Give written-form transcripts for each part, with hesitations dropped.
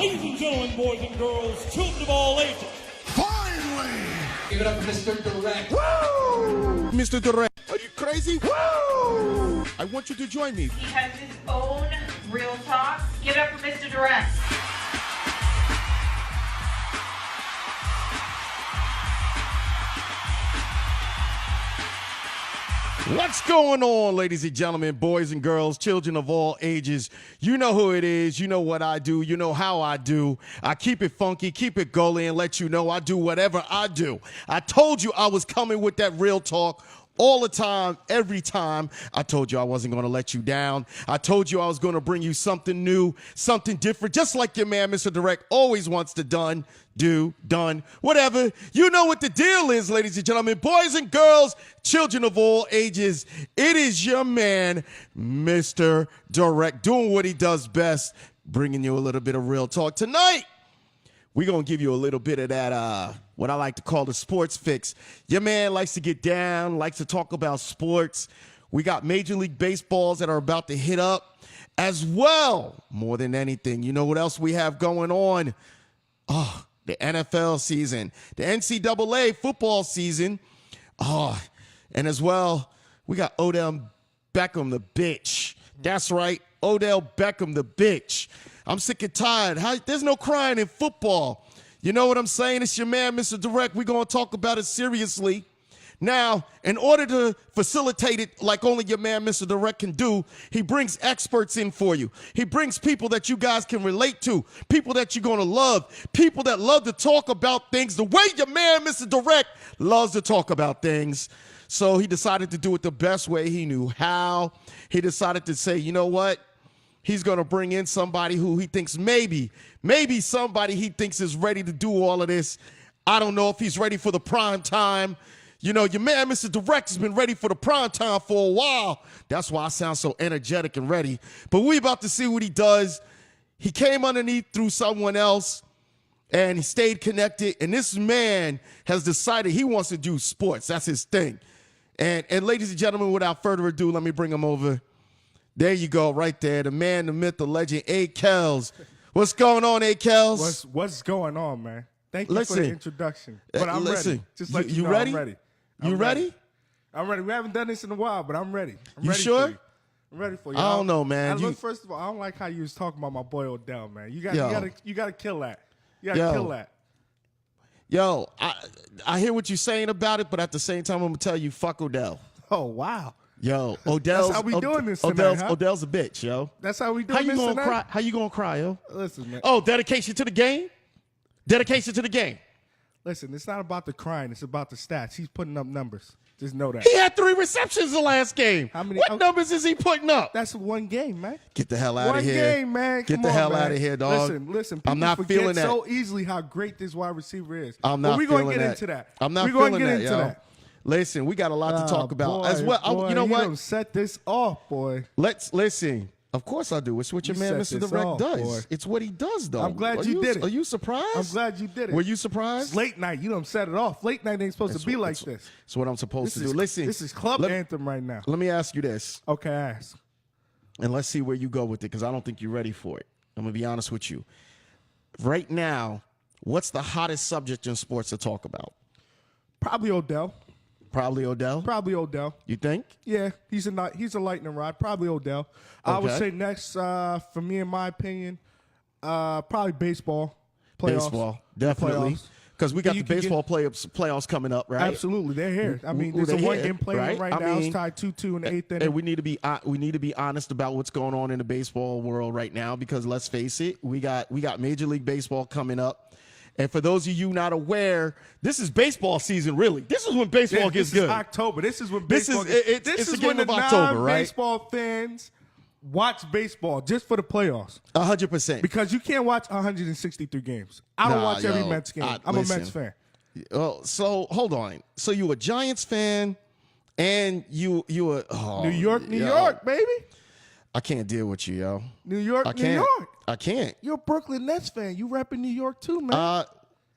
Ladies and gentlemen, boys and girls, children of all ages. Finally! Give it up for Mr. Direct. Woo! Mr. Direct, are you crazy? Woo! I want you to join me. He has his own real talk. Give it up for Mr. Direct. What's going on, ladies and gentlemen, boys and girls, children of all ages? You know who it is. You know what I do. You know how I do. I keep it funky, keep it gully, and let you know I do whatever I do. I told you I was coming with that real talk all the time, every time. I told you I wasn't going to let you down. I told you I was going to bring you something new, something different, just like your man, Mr. Direct, always wants to done, whatever. You know what the deal is, ladies and gentlemen, boys and girls, children of all ages. It is your man, Mr. Direct, doing what he does best, bringing you a little bit of real talk. Tonight, we're going to give you a little bit of that, what I like to call the sports fix. Your man likes to get down, likes to talk about sports. We got Major League Baseballs that are about to hit up as well, more than anything. You know what else we have going on? Oh, the NFL season, the NCAA football season. Oh, and as well, we got Odell Beckham, the bitch. That's right, Odell Beckham, the bitch. I'm sick and tired. There's no crying in football. You know what I'm saying? It's your man, Mr. Direct. We're going to talk about it seriously. Now, in order to facilitate it like only your man, Mr. Direct, can do, he brings experts in for you. He brings people that you guys can relate to, people that you're going to love, people that love to talk about things the way your man, Mr. Direct, loves to talk about things. So he decided to do it the best way he knew how. He decided to say, you know what? He's going to bring in somebody who he thinks maybe somebody he thinks is ready to do all of this. I don't know if he's ready for the prime time. You know, your man, Mr. Direct, has been ready for the prime time for a while. That's why I sound so energetic and ready. But we about to see what he does. He came underneath through someone else, and he stayed connected. And this man has decided he wants to do sports. That's his thing. And ladies and gentlemen, without further ado, let me bring him over. There you go, right there. The man, the myth, the legend, Akellz. What's going on, Akellz? What's going on, man? Thank you for the introduction. But I'm ready. Just like you know, ready? I'm ready. You ready? I'm ready. We haven't done this in a while, but I'm ready. I'm you ready sure? For you. I'm ready for you. I don't know, man. Look, first of all, I don't like how you was talking about my boy Odell, man. You got to kill that. You got to kill that. Yo, I hear what you're saying about it, but at the same time, I'm gonna tell you, fuck Odell. Oh wow. Yo, Odell's That's how we doing this tonight, huh? Odell's a bitch, yo. That's how we doing this tonight? Cry? How you gonna cry, yo? Listen, man. Oh, dedication to the game? Dedication to the game. Listen, it's not about the crying. It's about the stats. He's putting up numbers. Just know that. He had 3 receptions the last game. How many? What numbers is he putting up? That's one game, man. Get the hell out of here. One game, man. Get the hell out of here, dog. Listen. I'm not forget feeling that so easily how great this wide receiver is. I'm not we're feeling gonna get that. into that. I'm not we're gonna feeling get that, into yo. that. Listen, we got a lot to talk about boy, as well. Boy, you know what? Don't set this off, boy. Let's listen. Of course I do. It's what your man, Mr. Direct, does. Boy. It's what he does, though. I'm glad you did it. Are you surprised? I'm glad you did it. Were you surprised? It's late night. You don't set it off. Late night ain't supposed to be like this. That's what I'm supposed to do. Listen, this is club anthem right now. Let me ask you this. Okay, ask. And let's see where you go with it, because I don't think you're ready for it. I'm going to be honest with you. Right now, what's the hottest subject in sports to talk about? Probably Odell. Probably Odell? Probably Odell. You think? Yeah, he's a lightning rod. Probably Odell. Okay. I would say next, for me, in my opinion, probably baseball. Playoffs. Baseball, definitely. Because we got the baseball playoffs coming up, right? Absolutely, they're here. I mean, it's a one-game play right now. It's tied 2-2 in the 8th inning. And we need to be honest about what's going on in the baseball world right now, because let's face it, we got Major League Baseball coming up. And for those of you not aware, this is baseball season, really. This is when baseball gets good. This is October. This is when baseball This is when the non-baseball fans watch baseball just for the playoffs. 100%. Because you can't watch 163 games. I don't watch every Mets game. I'm a Mets fan. Oh, so hold on. So you a Giants fan, and you New York, baby. I can't deal with you, yo. New York. I can't. You're a Brooklyn Nets fan. You repping New York too, man.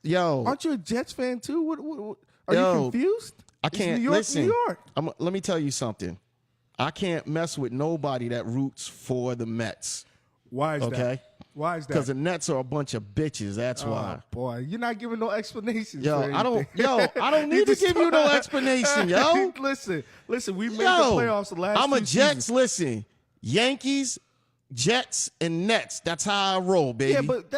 Yo. Aren't you a Jets fan too? What are you confused? I can't. New York, listen, New York. Let me tell you something. I can't mess with nobody that roots for the Mets. Why is that? Why is that? Because the Nets are a bunch of bitches. That's why. Boy, you're not giving no explanations. Yo, for I don't anything. need to give you no explanation, yo. Listen, we made the playoffs the last I'm a two Jets. seasons. Listen, Yankees, Jets, and Nets. That's how I roll, baby. Yeah, but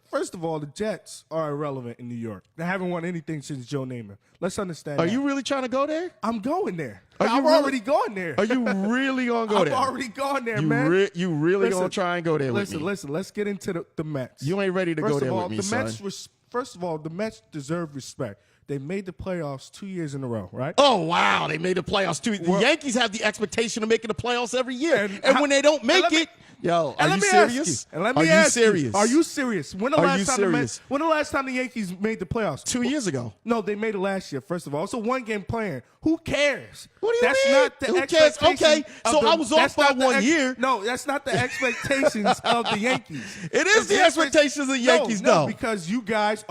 first of all, the Jets are irrelevant in New York. They haven't won anything since Joe Namath. Let's understand Are that. you really trying to go there? I'm going there. Are you I'm really- already going there. Are you really gonna go there? I'm already going there, you man. You really Listen, gonna try and go there with me? Listen, let's get into the Mets. You ain't ready to First go of there all, with me, the son. Mets first of all, the Mets deserve respect. They made the playoffs 2 years in a row, right? Oh, wow. They made the playoffs, too. The Yankees have the expectation of making the playoffs every year. And when they don't make it, yo, are you serious? Are you serious? Are you serious? When the Are last you time serious? when the last time the Yankees made the playoffs? 2 years ago. No, they made it last year, first of all. It's a one-game plan. Who cares? What do you That's mean? not the Who cares? expectation Okay, of so the- I was off that's by not the 1 year. No, that's not the expectations of the Yankees. It is the expectations of the Yankees, no, though. because you guys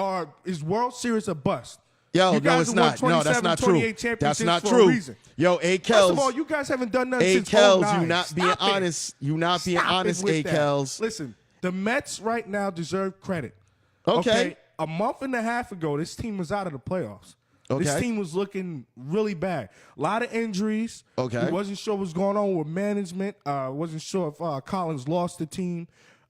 is World Series a bust. Yo, You no, guys it's have won not. No, that's 27, not 28 true. That's championships not for a true. reason. Yo, First Akellz. of all, you guys haven't done nothing since Akellz, 09. you not being Stop it. honest. You not being Stop it honest, with that. Akellz. Listen, the Mets right now deserve credit. Okay. A month and a half ago, this team was out of the playoffs. This Okay. team was looking really bad. A lot of injuries. Okay. He wasn't sure what was going on with management. Wasn't sure if Collins lost the team.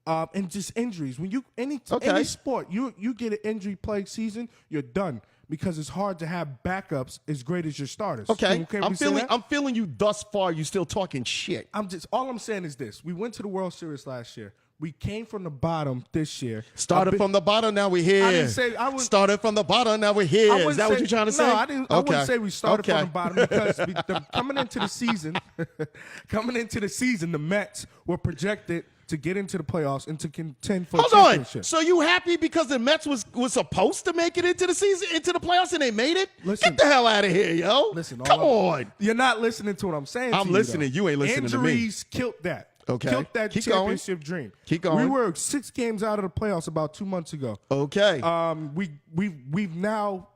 And just injuries. When you any sport, you get an injury plagued season, you're done. Because it's hard to have backups as great as your starters. Okay. Can we say that? I'm feeling you thus far. You still talking shit. All I'm saying is this. We went to the World Series last year. We came from the bottom this year. Started from the bottom, now we're here. I didn't say I was. Started from the bottom, now we're here. Is that what you're trying to say? No, I didn't. I wouldn't say we started Okay. from the bottom because coming into the season, the Mets were projected to get into the playoffs and to contend for a Hold on. championship. So you happy because the Mets was supposed to make it into the season, into the playoffs, and they made it? Listen. Get the hell out of here, yo. Listen, Come on. You're not listening to what I'm saying. I'm to listening. You, You ain't listening to me. Injuries killed that. Okay. Killed that Keep going. championship dream. Keep going. We were 6 games out of the playoffs about 2 months ago. Okay. We've now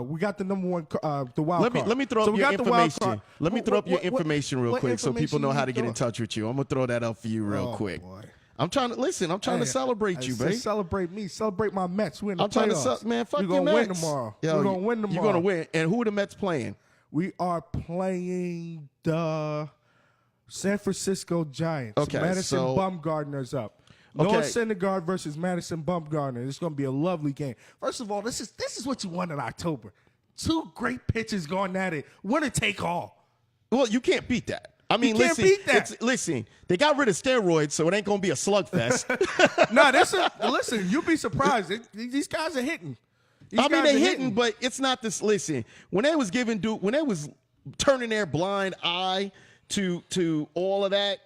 we got the number one the wild card. Let me throw So up we your got the wild information. card. Let me throw up your information real what quick so people know how to get in information touch with you. I'm gonna throw that up for you real quick. Boy. I'm trying to listen. I'm trying to celebrate you, babe. Celebrate me. Celebrate my Mets. We're in the I'm trying playoffs. to man. Fuck We're your gonna win Mets. tomorrow. Yo, We're gonna win tomorrow. You're gonna win. And who are the Mets playing? We are playing the San Francisco Giants. Okay, Madison so- Bumgarner's up. Noah Okay. Syndergaard versus Madison Bumgarner. It's going to be a lovely game. First of all, this is what you want in October. 2 great pitchers going at it. Winner take all. Well, you can't beat that. I mean, can't listen. beat that. Listen, they got rid of steroids, so it ain't gonna be a slugfest. Listen, you'll be surprised. These guys are hitting. I mean, they hitting, but it's not this. Listen, when they was turning their blind eye to all of that,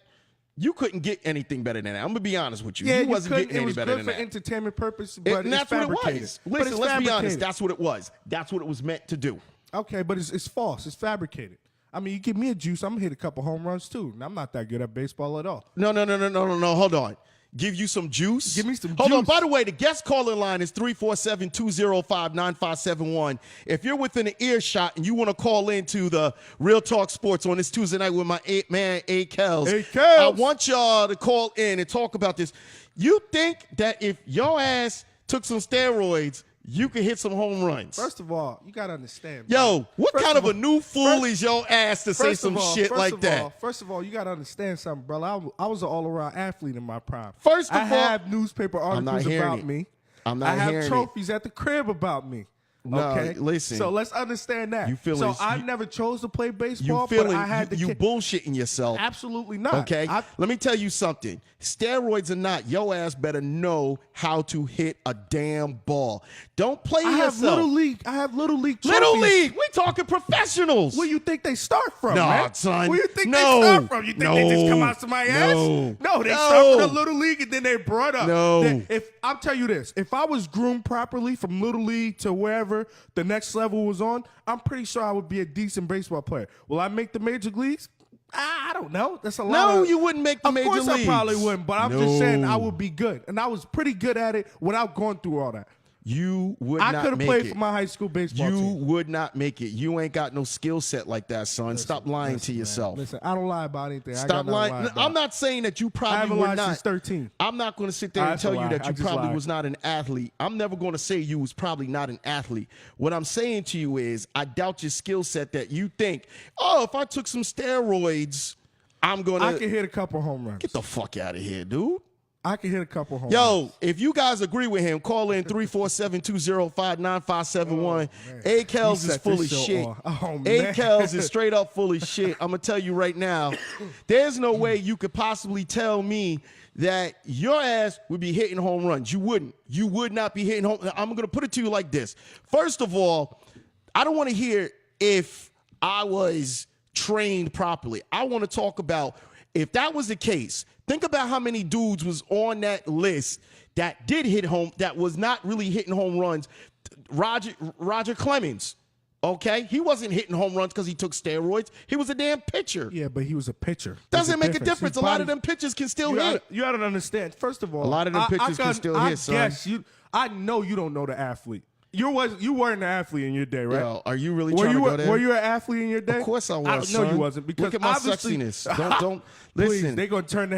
you couldn't get anything better than that. I'm gonna be honest with you. Yeah, you wasn't getting it any was better good than for that. entertainment purpose, but And it's that's what it fabricated. was. But Listen, it's let's be honest. fabricated. That's what it was. That's what it was meant to do. Okay, but it's false. It's fabricated. I mean, you give me a juice, I'm gonna hit a couple home runs too. And I'm not that good at baseball at all. No. Hold on. Give you some juice. Give me some Hold on. juice. By the way, the guest calling line is 347-205-9571. If you're within an earshot and you want to call into the Real Talk Sports on this Tuesday night with my man Akellz, Akellz. I want y'all to call in and talk about this. You think that if your ass took some steroids, you can hit some home runs? First of all, you gotta understand. Yo, bro. what First kind of a all- new fool first- is your ass to say first some of all- shit first like of that? all- First of all, you gotta understand something, brother. I was an all-around athlete in my prime. First of I all- have newspaper I'm not articles hearing about it. me. I'm not I have hearing it. trophies at the crib about me. No, Okay, listen. So let's understand that. You feeling- so I you- never chose to play You baseball, feeling but I had to. you bullshitting yourself. Absolutely not. Okay, let me tell you something. Steroids or not, your ass better know how to hit a damn ball. Don't play I have yourself. little league. I have little league. Little trophies. league. We talking professionals. Where you think they start from, Nah, man? son. Where you think No. they start from? You think they just come out somebody's ass? No. No, they No. start from the little league and then they brought up. No. If I'll tell you this, if I was groomed properly from little league to wherever the next level was on, I'm pretty sure I would be a decent baseball player. Will I make the major leagues? I don't know. That's a lot. No, of, you wouldn't make the of major course leagues. I probably wouldn't, but I'm No. just saying I would be good, and I was pretty good at it without going through all that. You would I not could have make played it. for my high school baseball You team. would not make it. You ain't got no skill set like that, son. Stop lying to yourself. Listen, I don't lie about anything. Stop lying. I'm not saying that you I probably haven't were lied not. since 13. I'm not going to sit there and That's a tell you lie. that I you just probably lied. was not an athlete. I'm never going to say you was probably not an athlete. What I'm saying to you is I doubt your skill set that you think, oh, if I took some steroids, I'm going to. I can hit a couple home runs. Get the fuck out of here, dude. I can hit a couple home runs. Yo, if you guys agree with him, call in 347-205-9571. Akellz is set full this of show shit. on. Oh, man. Akellz is straight up full of shit. I'm going to tell you right now, there's no way you could possibly tell me that your ass would be hitting home runs. You wouldn't. You would not be hitting home. I'm going to put it to you like this. First of all, I don't want to hear if I was trained properly. I want to talk about if that was the case. Think about how many dudes was on that list that did hit home, that was not really hitting home runs. Roger Clemens, okay? He wasn't hitting home runs because he took steroids. He was a damn pitcher. Yeah, but he was a pitcher. Doesn't make a difference. His A lot body- of them pitchers can still You hit. gotta understand. First of all, A lot of them pitchers can still hit, son. Guess I know you don't know the athlete. You weren't an athlete in your day, right? Yo, are you really trying to go there? Were you an athlete in your day? Of course I was. I know son. you wasn't because look at my obviously- sexiness. Don't Please, listen. they're gonna turn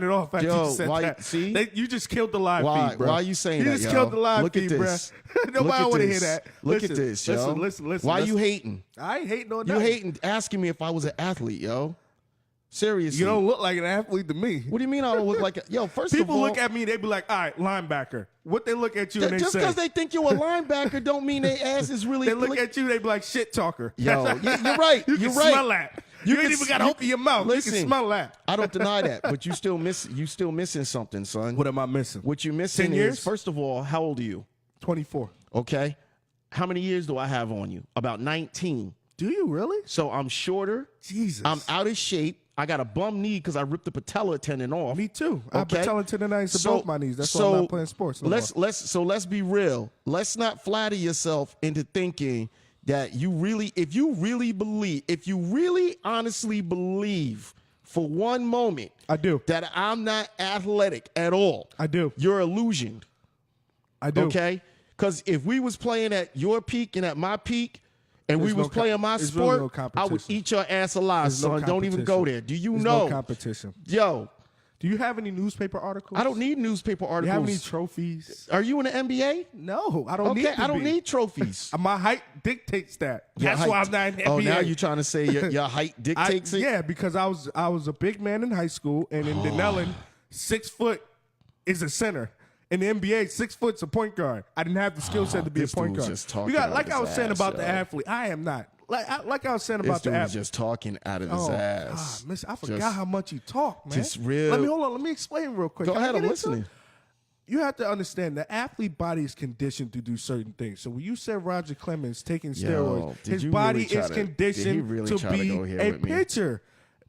it off after Yo, you said why- that. see? You just killed the live Why? feed, bro. Why are you saying you that? just yo? killed the live Look feed, at bro. this. Nobody Look at want to hear this. that. Look Listen, at this, yo. Listen. Why listen. you hating? I ain't hating on You that. hating? Asking me if I was an athlete, yo. Seriously. You don't look like an athlete to me. What do you mean I don't look like a... Yo, first People of all... look at me, they be like, all right, linebacker. What they look at you and they just say? because they think you're a linebacker don't mean their ass is really... They look at you, they be like, shit talker. Yo, you're right. You You're can right. smell that. You ain't can even s- got to open your mouth. Listen, You can smell that. I don't deny that, but you still missing something, son. What am I missing? What you missing 10 is, years? first of all, how old are you? 24. Okay? How many years do I have on you? About 19. Do you really? So I'm shorter. Jesus. I'm out of shape. I got a bum knee because I ripped the patella tendon off. Me too. I've Okay? been telling tendonitis to both my knees. That's why so I'm not playing sports no more. let's be real. Let's not flatter yourself into thinking that if you really honestly believe for one moment I do. that I'm not athletic at all. I do. You're illusioned. I do. Okay? Because if we was playing at your peak and at my peak, and There's we was no playing my there's sport, really no I would competition. eat your ass alive, There's no son. Don't even go there. Do you There's know? no competition. Yo, Do you have any newspaper articles? I don't need newspaper Do you articles. have any trophies? Are you in the NBA? No, I don't need Okay, to I don't be. need trophies. My height dictates that. Your That's height- why I'm not in the Oh, NBA. now you're trying to say your height dictates it? Yeah, because I was a big man in high school, and in Denellen, 6 foot is a center. In the NBA, 6 foot's a point guard. I didn't have the skill set to be a This point dude's guard. just talking You got, out like his I was saying ass, about the yo. athlete, I am not. Like I was saying This about the dude's athlete. just talking out of his Oh, ass. God, listen, I forgot Just- how much you talk, man. just real- Let me explain real quick. Go Can I ahead, get I'm into listening. it? You have to understand the athlete body is conditioned to do certain things. So when you said Roger Clemens taking steroids, did his you body really try is to- did he conditioned really to try to be go here a with me? pitcher.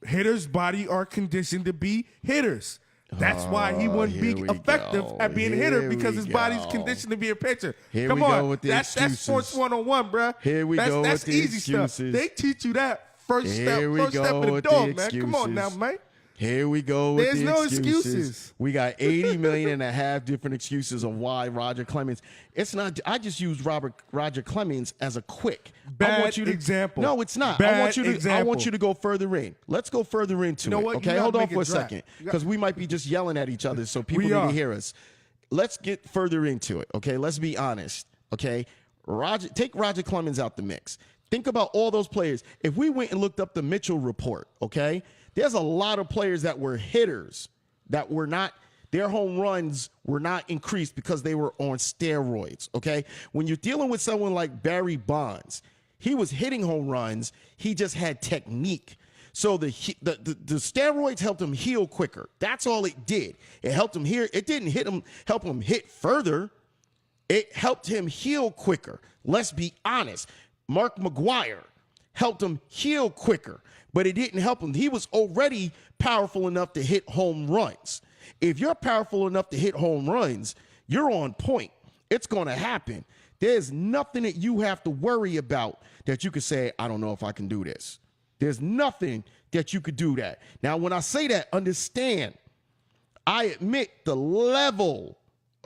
Hitters' body are conditioned to be hitters. That's why he wouldn't be here we effective go. at being a hitter Here because we his body's go. conditioned to be a pitcher. Here Come we on, go with the that's excuses. sports 101, bro. Here we go That's with the easy stuff. excuses. They teach you that first step, Here we first step go of the with the door, man. Come on now, excuses. man. Here we go with There's the no excuses. excuses. We got 80 million and a half different excuses of why Roger Clemens. It's not. I just used Roger Clemens as a quick. I Bad want you to, example. No, it's not. Bad I want example. you to go further in. Let's go further into know it. what? You Okay, gotta hold on make for a it dry. second You got- because we might be just yelling at each other, so people We need are. to hear us. Let's get further into it. Okay, let's be honest. Okay, take Roger Clemens out the mix. Think about all those players. If we went and looked up the Mitchell report, okay, there's a lot of players that were hitters that were not, their home runs were not increased because they were on steroids, okay? When you're dealing with someone like Barry Bonds, he was hitting home runs, he just had technique. So the steroids helped him heal quicker. That's all it did. It helped him here. It didn't help him hit further. It helped him heal quicker. Let's be honest. Mark McGwire helped him heal quicker, but it didn't help him. He was already powerful enough to hit home runs. If you're powerful enough to hit home runs, you're on point. It's going to happen. There's nothing that you have to worry about that you could say, I don't know if I can do this. There's nothing that you could do that. Now, when I say that, understand, I admit the level,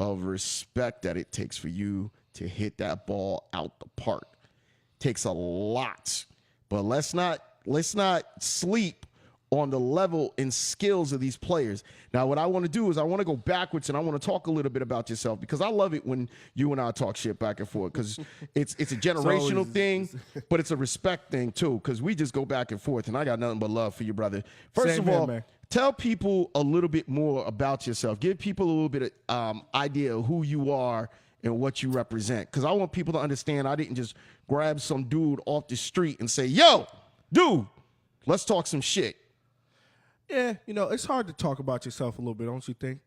of respect that it takes for you to hit that ball out the park. Takes a lot. But let's not sleep on the level and skills of these players. Now, what I want to do is I want to go backwards and I want to talk a little bit about yourself, because I love it when you and I talk shit back and forth, because it's a generational thing, but it's a respect thing too, because we just go back and forth, and I got nothing but love for you, brother. First of all, man, tell people a little bit more about yourself. Give people a little bit of idea of who you are and what you represent, because I want people to understand I didn't just grab some dude off the street and say, yo, dude, let's talk some shit. Yeah, it's hard to talk about yourself a little bit, don't you think?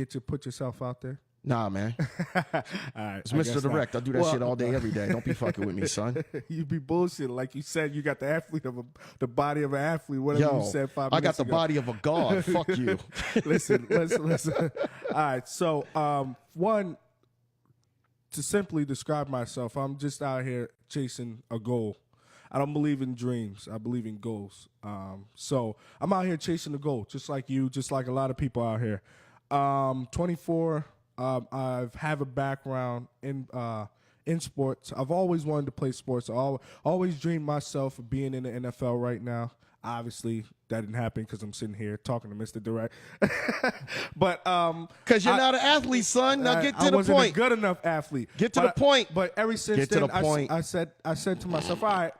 To put yourself out there. Nah, man. All right, it's Mr. Direct. I do that shit all day, every day. Don't be fucking with me, son. You be bullshitting. Like you said, you got the body of an athlete, whatever you said 5 minutes ago. I got the body of a god. Fuck you. Listen. All right, so one, to simply describe myself, I'm just out here chasing a goal. I don't believe in dreams. I believe in goals. So I'm out here chasing the goal, just like you, just like a lot of people out here. 24. I have a background in sports. I've always wanted to play sports. I always dreamed myself of being in the NFL right now. Obviously, that didn't happen because I'm sitting here talking to Mr. Direct. But because you're not an athlete, son. Now get to the point. I wasn't a good enough athlete. Get to the point. But ever since then, I said to myself, all right.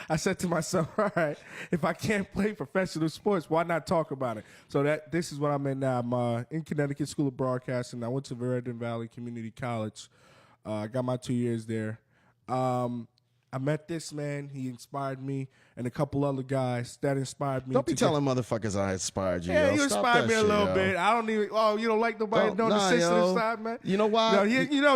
I said to myself, all right, if I can't play professional sports, why not talk about it? So this is what I'm in now. I'm in Connecticut School of Broadcasting. I went to Vernon Valley Community College. I got my 2 years there. I met this man. He inspired me, and a couple other guys that inspired me. Don't be telling motherfuckers I inspired you. Yeah, yo. you inspired me a little bit. I don't even. Oh, you don't like nobody knowing the sensitive side, man. You know why? No,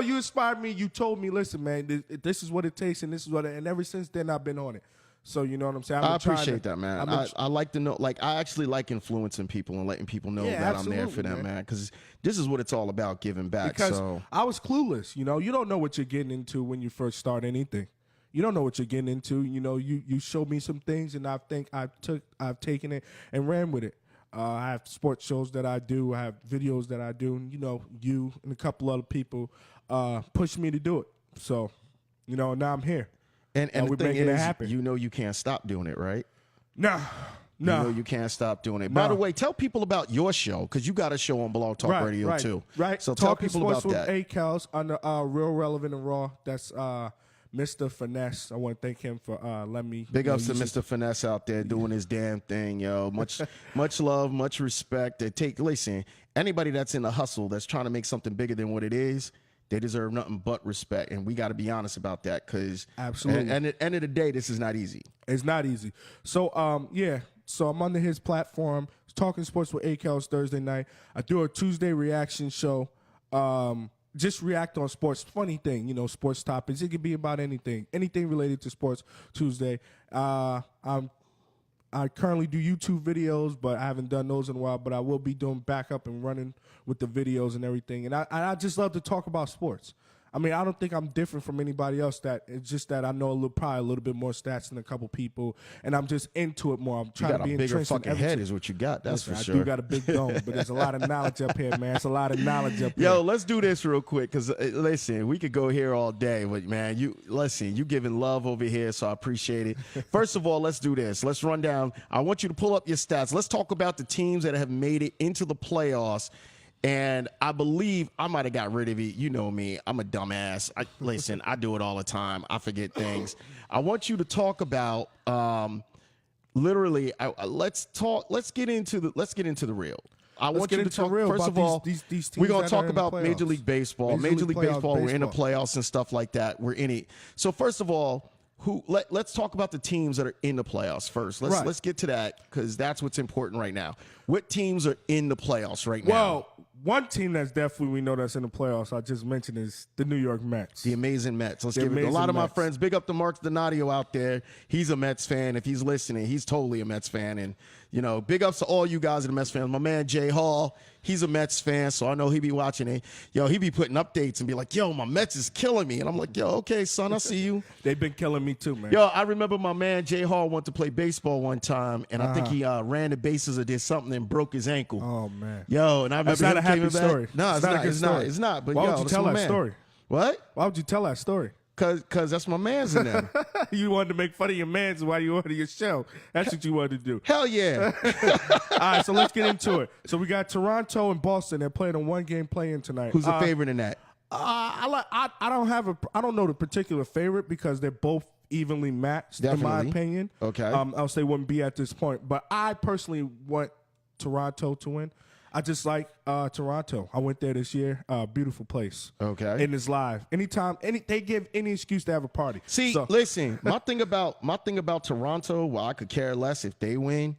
you inspired me. You told me, listen, man, this is what it takes, and this is what. And ever since then, I've been on it. So you know what I'm saying. I appreciate that, man. I like to know. Like, I actually like influencing people and letting people know that I'm there for them, man. Because this is what it's all about, giving back. Because I was clueless. You don't know what you're getting into when you first start anything. You don't know what you're getting into. You showed me some things, and I think I've taken it and ran with it. I have sports shows that I do. I have videos that I do. And, you and a couple other people pushed me to do it. So, now I'm here. And the thing is, you can't stop doing it, right? No. You can't stop doing it. No. By the way, tell people about your show, because you got a show on Blog Talk Radio too. Right. So tell people about that. Akellz on the Real Relevant and Raw. That's Mr. Finesse. I want to thank him for letting me. Big ups to Mr. Finesse out there doing his damn thing, yo. Much love, much respect. Listen, anybody that's in the hustle, that's trying to make something bigger than what it is, they deserve nothing but respect. And we got to be honest about that, because absolutely. And at the end of the day, this is not easy. It's not easy. So, So I'm under his platform, Talking Sports with Akellz Thursday night. I do a Tuesday reaction show. Just react on sports. Funny thing, sports topics. It could be about anything related to sports. Tuesday. I currently do YouTube videos, but I haven't done those in a while. But I will be doing backup and running with the videos and everything. And I just love to talk about sports. I mean, I don't think I'm different from anybody else. It's just that I know probably a little bit more stats than a couple people, and I'm just into it more. I'm trying to be entrenched. You got a bigger fucking head is what you got. That's for sure. I do got a big dome, but there's a lot of knowledge up here, man. It's a lot of knowledge up here. Yo, let's do this real quick, because listen, we could go here all day, but man, you giving love over here, so I appreciate it. First of all, let's do this. Let's run down. I want you to pull up your stats. Let's talk about the teams that have made it into the playoffs. And I believe I might have got rid of it. You know me. I'm a dumbass. Listen, I do it all the time. I forget things. I want you to talk about literally. Let's get into the real. I want you to talk. First of all, these teams we're going to talk about Major League Baseball. Major League Baseball. We're in the playoffs and stuff like that. We're in it. So first of all, let's talk about the teams that are in the playoffs first. Let's get to that, because that's what's important right now. What teams are in the playoffs right now? Well, one team that's definitely we know that's in the playoffs, I just mentioned, is the New York Mets. The amazing Mets. Let's give it a lot of my friends. Big up to Mark Donadio out there. He's a Mets fan. If he's listening, he's totally a Mets fan. And, big ups to all you guys that are Mets fans. My man, Jay Hall, He's a Mets fan, so I know he be watching it. Yo, he be putting updates and be like, yo, my Mets is killing me. And I'm like, yo, okay, son, I see you. They've been killing me too, man. Yo, I remember my man Jay Hall went to play baseball one time, and I think he ran the bases or did something and broke his ankle. Oh, man. Yo, and I remember That's not a happy story. No, it's not. But why yo, would you tell that story? What? Why would you tell that story? Cause that's my man's in them. You wanted to make fun of your mans while you order your show. That's what you wanted to do. Hell yeah. All right, so let's get into it. So we got Toronto and Boston. They're playing a one-game play-in tonight. Who's the favorite in that? I don't know the particular favorite because they're both evenly matched, Definitely. in my opinion. Okay. I'll say wouldn't be at this point, but I personally want Toronto to win. I just like Toronto. I went there this year. Beautiful place. Okay. And it's live. Anytime, they give any excuse to have a party. See, listen, my thing about Toronto, well, I could care less if they win,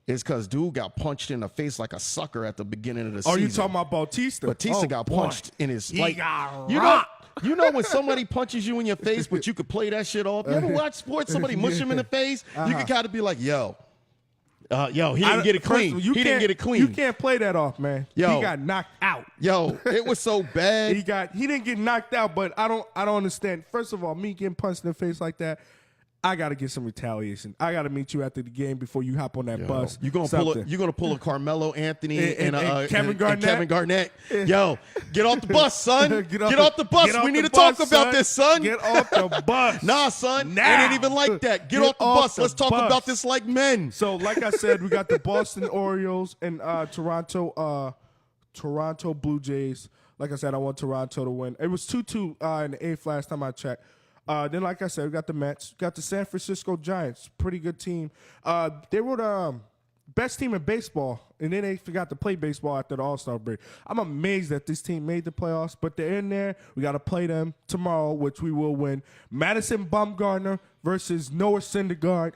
is because dude got punched in the face like a sucker at the beginning of the season. Oh, you talking about Bautista? Bautista got punched in his like. Got You know when somebody punches you in your face, but you could play that shit off. You ever watch sports? Somebody mush him in the face. You can kind of be like, yo, he didn't get it clean. He didn't get it clean. You can't play that off, man. Yo. He got knocked out. Yo, it was so bad. He didn't get knocked out, but I don't understand. First of all, me getting punched in the face like that, I got to get some retaliation. I got to meet you after the game before you hop on that bus. You're gonna pull a Carmelo Anthony and Kevin Garnett. And Kevin Garnett. Yo, get off the bus, son. Get off the bus. We need to bus, talk about this, son. Get off the bus. Nah, son. Now. It ain't even like that. Get off the bus. Let's talk about this like men. So, like I said, we got the Boston Orioles and Toronto Blue Jays. Like I said, I want Toronto to win. It was 2-2 in the 8th last time I checked. Then, like I said, we got the Mets, got the San Francisco Giants, pretty good team. They were the best team in baseball, and then they forgot to play baseball after the All-Star break. I'm amazed that this team made the playoffs, but they're in there. We got to play them tomorrow, which we will win. Madison Bumgarner versus Noah Syndergaard.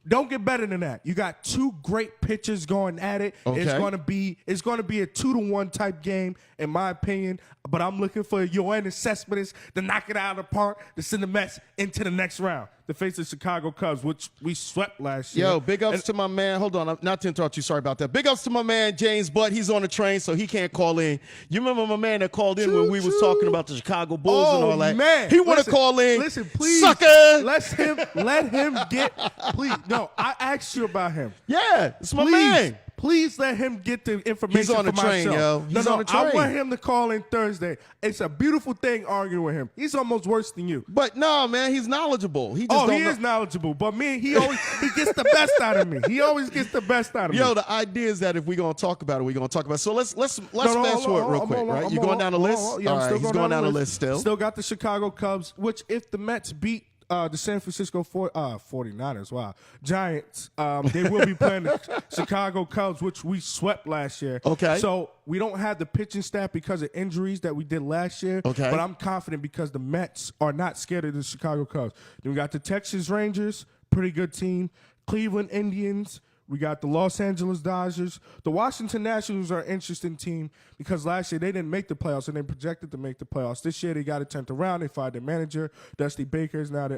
Don't get better than that. You got two great pitchers going at it. Okay. It's going to be a 2-1 type game, in my opinion. But I'm looking for Yoenis Cespedes to knock it out of the park, to send the Mets into the next round, to face the Chicago Cubs, which we swept last year. Yo, big ups to my man. Hold on, not to interrupt you. Sorry about that. Big ups to my man James Butt. He's on the train, so he can't call in. You remember my man that called in when we was talking about the Chicago Bulls and all that? Man. He want to call in. Listen, please. Sucker. Let him get. Please. No, I asked you about him. Yeah, it's my man. Please let him get the information. He's on the for train, my show. yo. He's on the train. I want him to call in Thursday. It's a beautiful thing arguing with him. He's almost worse than you. But no, man, he's knowledgeable. He is knowledgeable. But me, he gets the best out of me. He always gets the best out of me. Yo, the idea is that if we're gonna talk about it, we're gonna talk about it. So let's fast forward real quick, right? You going down the list? Yeah, all right, he's going down the list still. Still got the Chicago Cubs, which if the Mets beat the San Francisco 49ers, wow, Giants, they will be playing the Chicago Cubs, which we swept last year. Okay. So we don't have the pitching staff because of injuries that we did last year. Okay. But I'm confident because the Mets are not scared of the Chicago Cubs. Then we got the Texas Rangers, pretty good team. Cleveland Indians. We got the Los Angeles Dodgers. The Washington Nationals are an interesting team because last year they didn't make the playoffs and they projected to make the playoffs. This year they got it turned around. They fired their manager. Dusty Baker is now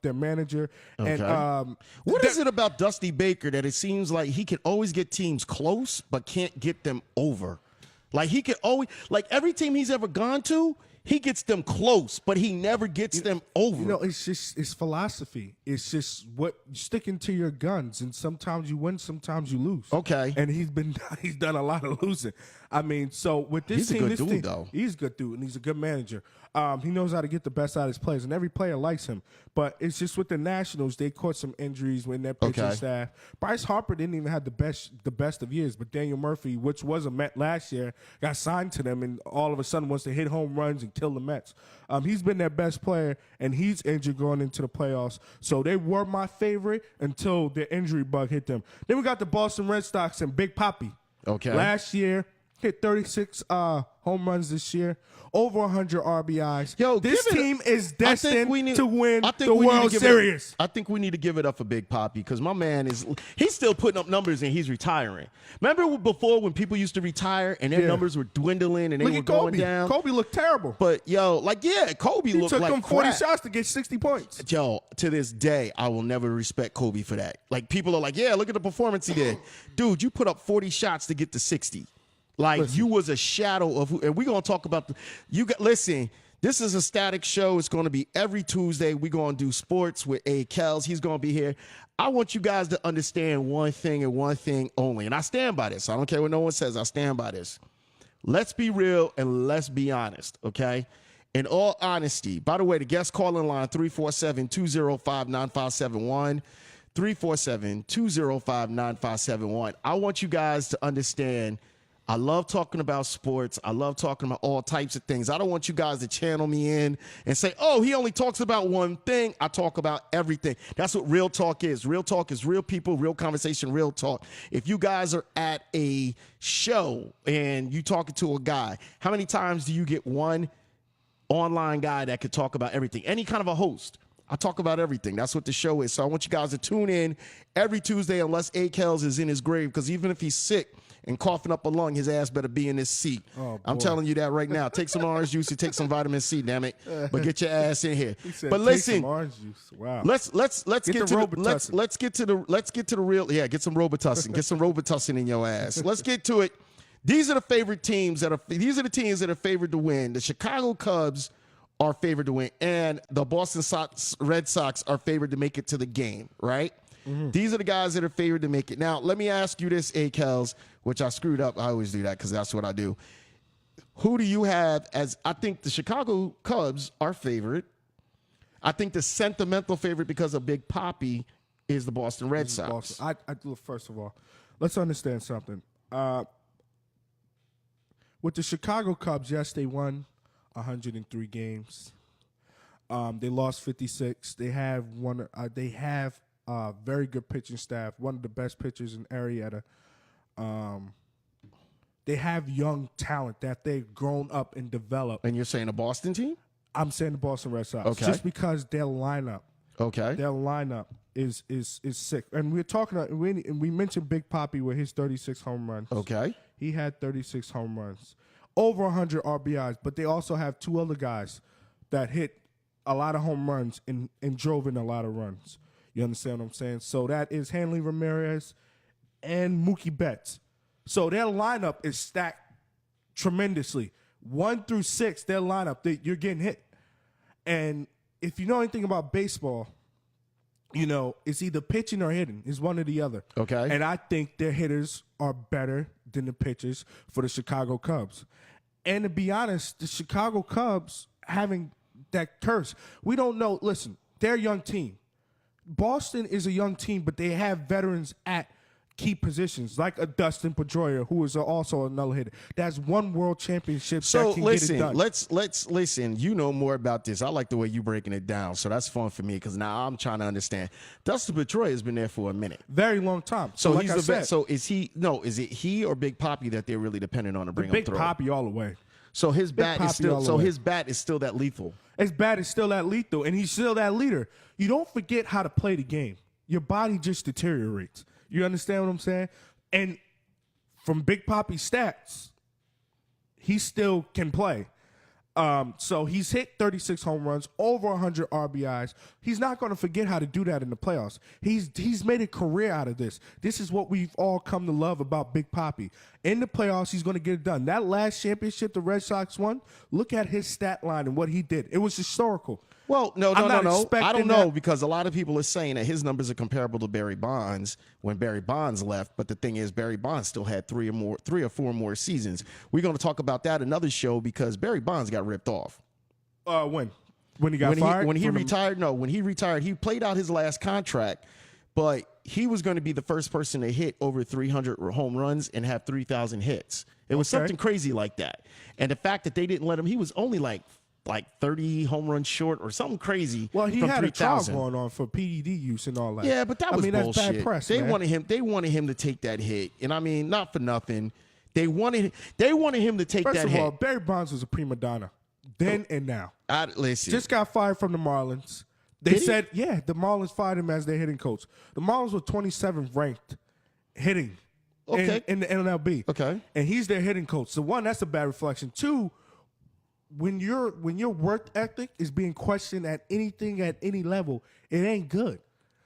their manager. Okay. And what is it about Dusty Baker that it seems like he can always get teams close but can't get them over? Like he can always, like every team he's ever gone to, he gets them close, but he never gets them over. You know, it's philosophy. It's just sticking to your guns, and sometimes you win, sometimes you lose. Okay. And he's done a lot of losing. I mean, so with this He's a team, good dude, though. He's a good dude, and he's a good manager. He knows how to get the best out of his players, and every player likes him. But it's just with the Nationals, they caught some injuries when their pitching staff. Bryce Harper didn't even have the best of years, but Daniel Murphy, which was a Met last year, got signed to them, and all of a sudden wants to hit home runs and kill the Mets. He's been their best player, and he's injured going into the playoffs. So they were my favorite until the injury bug hit them. Then we got the Boston Red Sox and Big Papi. Okay. Last year, hit 36 home runs this year, over 100 RBIs. Yo, this team is destined to win the World World Series. I think we need to give it up for Big Papi because my man he's still putting up numbers and he's retiring. Remember before when people used to retire and their numbers were dwindling and they were going down? Kobe looked terrible. But yo, Kobe looked like He took him 40 crap. shots to get 60 points. Yo, to this day, I will never respect Kobe for that. Like people are like, yeah, look at the performance he did. Dude, you put up 40 shots to get to 60. Like Listen. you was a shadow of who, and we're gonna talk about listen, this is a static show. It's gonna be every Tuesday. We're gonna do sports with Akellz. He's gonna be here. I want you guys to understand one thing and one thing only. And I stand by this. I don't care what no one says. I stand by this. Let's be real and let's be honest, okay? In all honesty, by the way, the guest calling line 347-205-9571. 347-205-9571. I want you guys to understand I love talking about sports. I love talking about all types of things. I don't want you guys to channel me in and say, oh, he only talks about one thing. I talk about everything. That's what real talk is. Real talk is real people, real conversation, real talk. If you guys are at a show and you talking to a guy, how many times do you get one online guy that could talk about everything? Any kind of a host. I talk about everything. That's what the show is. So I want you guys to tune in every Tuesday unless Akellz is in his grave, because even if he's sick and coughing up a lung, his ass better be in his seat. Oh, I'm telling you that right now. Take some orange juice and take some vitamin C, damn it. But get your ass in here. But listen, some orange juice. Wow. Let's get to the real. Yeah, get some Robitussin. Get some Robitussin in your ass. Let's get to it. These are the favorite teams these are the teams that are favored to win. The Chicago Cubs are favored to win, and the Boston Red Sox are favored to make it to the game, right? Mm-hmm. These are the guys that are favored to make it. Now, let me ask you this, Akellz, which I screwed up. I always do that because that's what I do. Who do you have as, I think the Chicago Cubs are favored. I think the sentimental favorite because of Big Papi is the Boston Red Sox. I do. First of all, let's understand something. With the Chicago Cubs, yes, they won 103 games. They lost 56. They have very good pitching staff, one of the best pitchers in Arrieta. They have young talent that they've grown up and developed. And you're saying a Boston team? I'm saying the Boston Red Sox. Okay. Just because their lineup is sick. And we're talking. We mentioned Big Papi with his 36 home runs. Okay. He had 36 home runs, over 100 RBIs. But they also have two other guys that hit a lot of home runs and drove in a lot of runs. You understand what I'm saying? So that is Hanley Ramirez and Mookie Betts. So their lineup is stacked tremendously. 1 through 6, their lineup, you're getting hit. And if you know anything about baseball, you know, it's either pitching or hitting. It's one or the other. Okay. And I think their hitters are better than the pitchers for the Chicago Cubs. And to be honest, the Chicago Cubs having that curse, we don't know. Listen, they're a young team. Boston is a young team, but they have veterans at key positions, like a Dustin Pedroia, who is also another hitter. That's one world championship that can get it done. Let's listen. You know more about this. I like the way you breaking it down, so that's fun for me because now I'm trying to understand. Dustin Pedroia has been there for a minute, very long time. So like he's the vet. So is it he or Big Papi that they're really dependent on to bring him through? Big Papi all the way. So his bat is still. So his bat is still that lethal. His bat is still that lethal, and he's still that leader. You don't forget how to play the game. Your body just deteriorates. You understand what I'm saying? And from Big Papi's stats, he still can play. So he's hit 36 home runs, over 100 RBIs. He's not going to forget how to do that in the playoffs. He's made a career out of this. This is what we've all come to love about Big Papi. In the playoffs, he's going to get it done. That last championship the Red Sox won, look at his stat line and what he did. It was historical. Well, no. I don't know because a lot of people are saying that his numbers are comparable to Barry Bonds when Barry Bonds left. But the thing is, Barry Bonds still had 3 or 4 more seasons. We're going to talk about that another show because Barry Bonds got ripped off. When he got fired? When he retired? No, when he retired, he played out his last contract, but he was going to be the first person to hit over 300 home runs and have 3,000 hits. It was something crazy like that. And the fact that they didn't let him, he was only like 30 home runs short or something crazy. Well, he from had 3, a trial going on for PED use and all that. Yeah, but that was bullshit. That's bad press. They wanted him to take that hit, and I mean, not for nothing. They wanted him to take that hit. First of all, Barry Bonds was a prima donna then and now. Listen, just got fired from the Marlins. They said, the Marlins fired him as their hitting coach. The Marlins were 27th ranked hitting in the MLB. Okay, and he's their hitting coach. So one, that's a bad reflection. Two, when your work ethic is being questioned at anything at any level, it ain't good.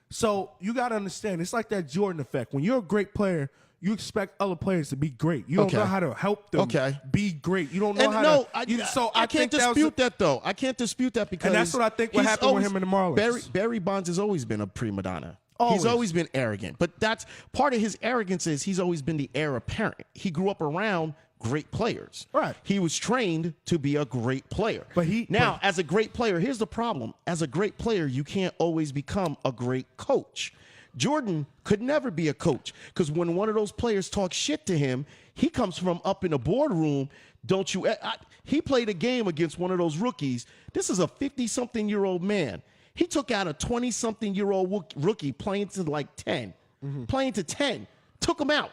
So you got to understand, it's like that Jordan effect. When you're a great player, you expect other players to be great. You don't know how to help them be great. You don't know how to. So I can't dispute that, though. I can't dispute that because and that's what I think what happened with him and the Marlins. Barry Bonds has always been a prima donna. Always. He's always been arrogant, but that's part of his arrogance is he's always been the heir apparent. He grew up around great players. Right. He was trained to be a great player. As a great player, here's the problem. As a great player, you can't always become a great coach. Jordan could never be a coach because when one of those players talks shit to him, he comes from up in the boardroom. He played a game against one of those rookies. This is a 50-something-year-old man. He took out a 20-something-year-old rookie playing to like 10, playing to 10, took him out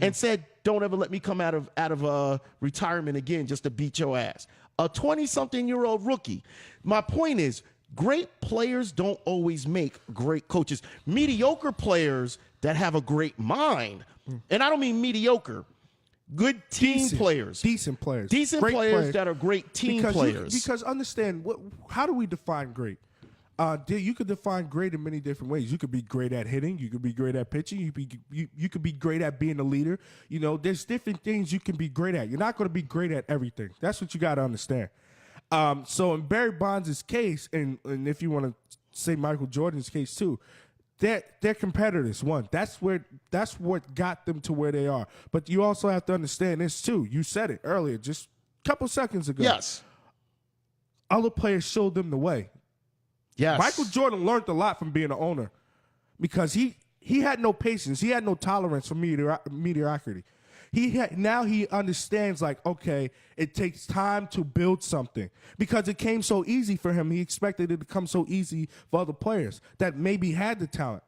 and said, don't ever let me come out of retirement again just to beat your ass. A 20-something-year-old rookie. My point is, great players don't always make great coaches. Mediocre players that have a great mind, and I don't mean mediocre, good team players. Decent players. Decent players that are great team players. Because understand, how do we define great? You could define great in many different ways. You could be great at hitting. You could be great at pitching. You could be great at being a leader. You know, there's different things you can be great at. You're not going to be great at everything. That's what you got to understand. So in Barry Bonds' case, and if you want to say Michael Jordan's case too, they're competitors. One, that's what got them to where they are. But you also have to understand this too. You said it earlier, just a couple seconds ago. Yes. Other players showed them the way. Yes. Michael Jordan learned a lot from being an owner because he had no patience. He had no tolerance for mediocrity. Now he understands, like, okay, it takes time to build something because it came so easy for him. He expected it to come so easy for other players that maybe had the talent.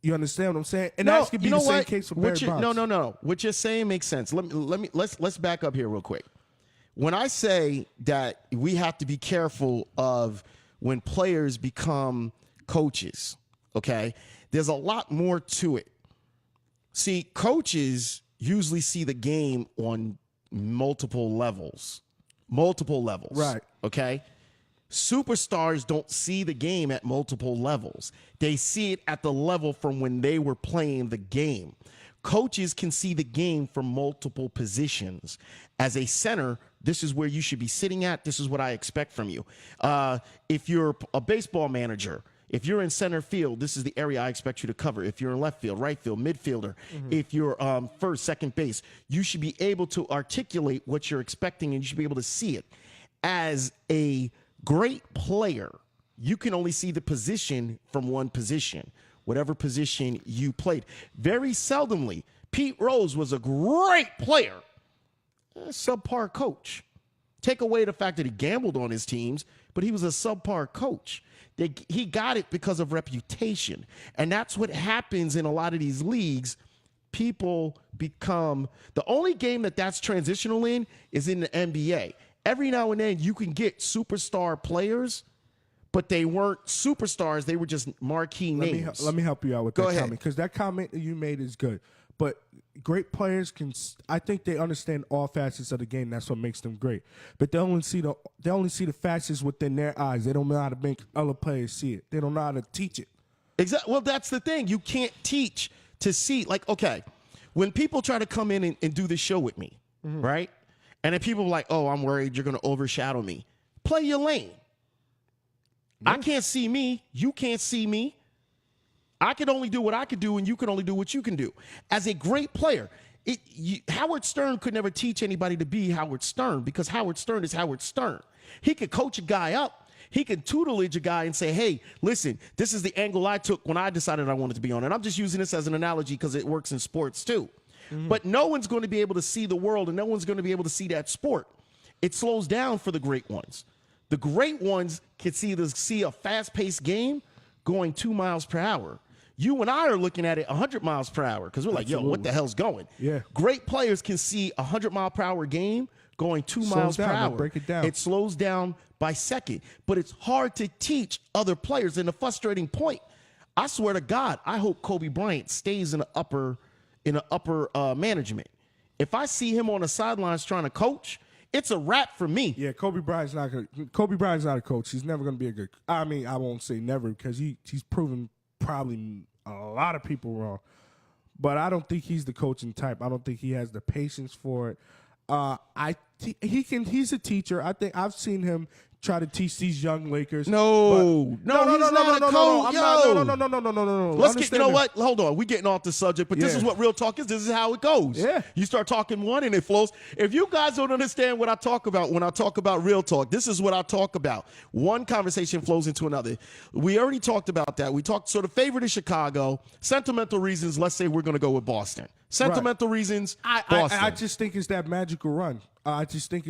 You understand what I'm saying? And that could be the same case for Barry Bonds. No. What you're saying makes sense. Let's back up here real quick. When I say that we have to be careful of when players become coaches, okay, there's a lot more to it. See, coaches usually see the game on multiple levels. Right. Okay? Superstars don't see the game at multiple levels. They see it at the level from when they were playing the game. Coaches can see the game from multiple positions. As a center, this is where you should be sitting at. This is what I expect from you. If you're a baseball manager, if you're in center field, this is the area I expect you to cover. If you're in left field, right field, midfielder, if you're first, second base, you should be able to articulate what you're expecting and you should be able to see it. As a great player, you can only see the position from one position, whatever position you played. Very seldomly, Pete Rose was a great player, a subpar coach. Take away the fact that he gambled on his teams, but he was a subpar coach. He got it because of reputation. And that's what happens in a lot of these leagues. People become – the only game that's transitional in is in the NBA. Every now and then you can get superstar players, but they weren't superstars. They were just marquee names. Let me help you out with that comment, because that comment that you made is good. But great players I think they understand all facets of the game. That's what makes them great. But they only see the facets within their eyes. They don't know how to make other players see it. They don't know how to teach it. Exactly. Well, that's the thing. You can't teach to see. Like, okay, when people try to come in and do this show with me, right? And then people are like, oh, I'm worried you're going to overshadow me. Play your lane. Yeah. I can't see me. You can't see me. I can only do what I can do, and you can only do what you can do. As a great player, Howard Stern could never teach anybody to be Howard Stern because Howard Stern is Howard Stern. He could coach a guy up. He could tutelage a guy and say, hey, listen, this is the angle I took when I decided I wanted to be on it. I'm just using this as an analogy because it works in sports too. But no one's going to be able to see the world, and no one's going to be able to see that sport. It slows down for the great ones. The great ones can see a fast-paced game going 2 miles per hour. You and I are looking at it 100 miles per hour because we're like, yo, what the hell's going? Yeah. Great players can see a 100-mile-per-hour game going 2 miles per hour. Break it down. It slows down by second. But it's hard to teach other players. And the frustrating point, I swear to God, I hope Kobe Bryant stays in the upper management. If I see him on the sidelines trying to coach, it's a wrap for me. Yeah, Kobe Bryant's not a coach. He's never going to be a good. I mean, I won't say never because he's proven probably a lot of people wrong. But I don't think he's the coaching type. I don't think he has the patience for it. He's a teacher. I think I've seen him try to teach these young Lakers. No. Let's get, you know what? Hold on. We're getting off the subject, but this is what real talk is. This is how it goes. Yeah. You start talking one and it flows. If you guys don't understand what I talk about when I talk about real talk, this is what I talk about. One conversation flows into another. We already talked about that. We talked sort of favorite of Chicago. Sentimental reasons, let's say we're going to go with Boston. Sentimental reasons, Boston. I just think it's that magical run. I just think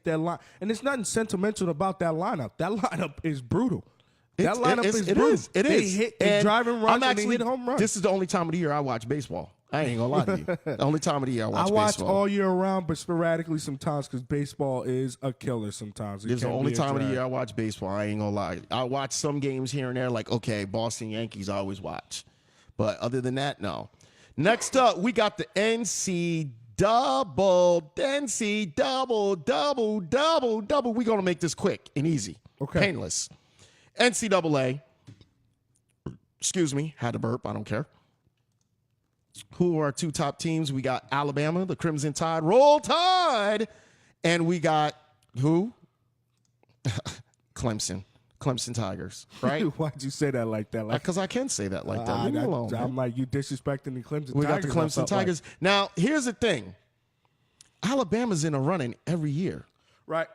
that line, and there's nothing sentimental about that lineup. That lineup is brutal. That lineup is brutal. It is. They drive and run, and they hit home runs. This is the only time of the year I watch baseball. I ain't gonna lie to you. The only time of the year I watch baseball. I watch all year round, but sporadically sometimes because baseball is a killer sometimes. This is the only time of the year I watch baseball. I ain't gonna lie. I watch some games here and there, like, okay, Boston Yankees I always watch. But other than that, no. Next up, we got the NC double. We're going to make this quick and easy. Okay. Painless. NCAA. Excuse me. Had to burp. I don't care. Who are our two top teams? We got Alabama, the Crimson Tide. Roll Tide. And we got who? Clemson Tigers, right? Why'd you say that like that? Because I can say that like that. Leave me alone, man. I'm like, you disrespecting the Clemson Tigers. We got the Clemson Tigers. Like. Now, here's the thing. Alabama's in a running every year. Right.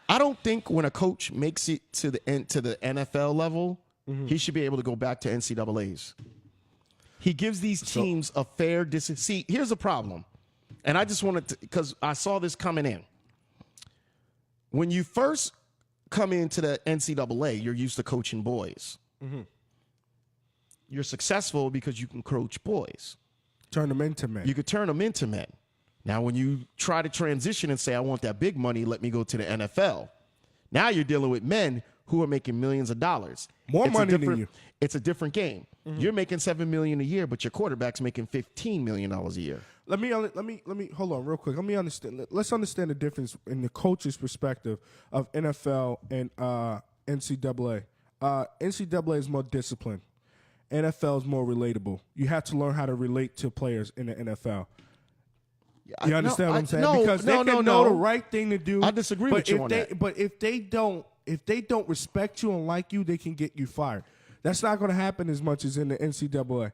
I don't think when a coach makes it to the NFL level, he should be able to go back to NCAAs. He gives these teams a fair distance. See, here's the problem. And I just wanted to, because I saw this coming in. When you first come into the NCAA, you're used to coaching boys. You're successful because you can coach boys. Turn them into men. You could turn them into men. Now, when you try to transition and say, I want that big money, let me go to the NFL. Now you're dealing with men who are making millions of dollars. More money than you. It's a different game. You're making $7 million a year, but your quarterback's making $15 million a year. Let me hold on real quick. Let's understand the difference in the coach's perspective of NFL and NCAA. NCAA is more disciplined. NFL is more relatable. You have to learn how to relate to players in the NFL. You understand what I'm saying? Because they can know the right thing to do. I disagree with you on that. But if they don't respect you and like you, they can get you fired. That's not going to happen as much as in the NCAA.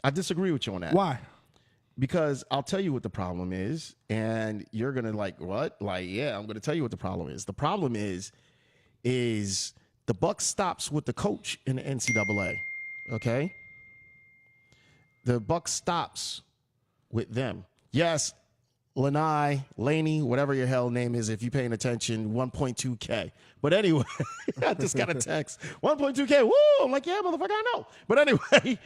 I disagree with you on that. Why? Because I'll tell you what the problem is, and you're going to like, what? Like, yeah, I'm going to tell you what the problem is. The problem is the buck stops with the coach in the NCAA, okay? The buck stops with them. Yes, Laney, whatever your hell name is, if you're paying attention, 1.2K. But anyway, I just got a text. 1.2K, woo! I'm like, yeah, motherfucker, I know. But anyway,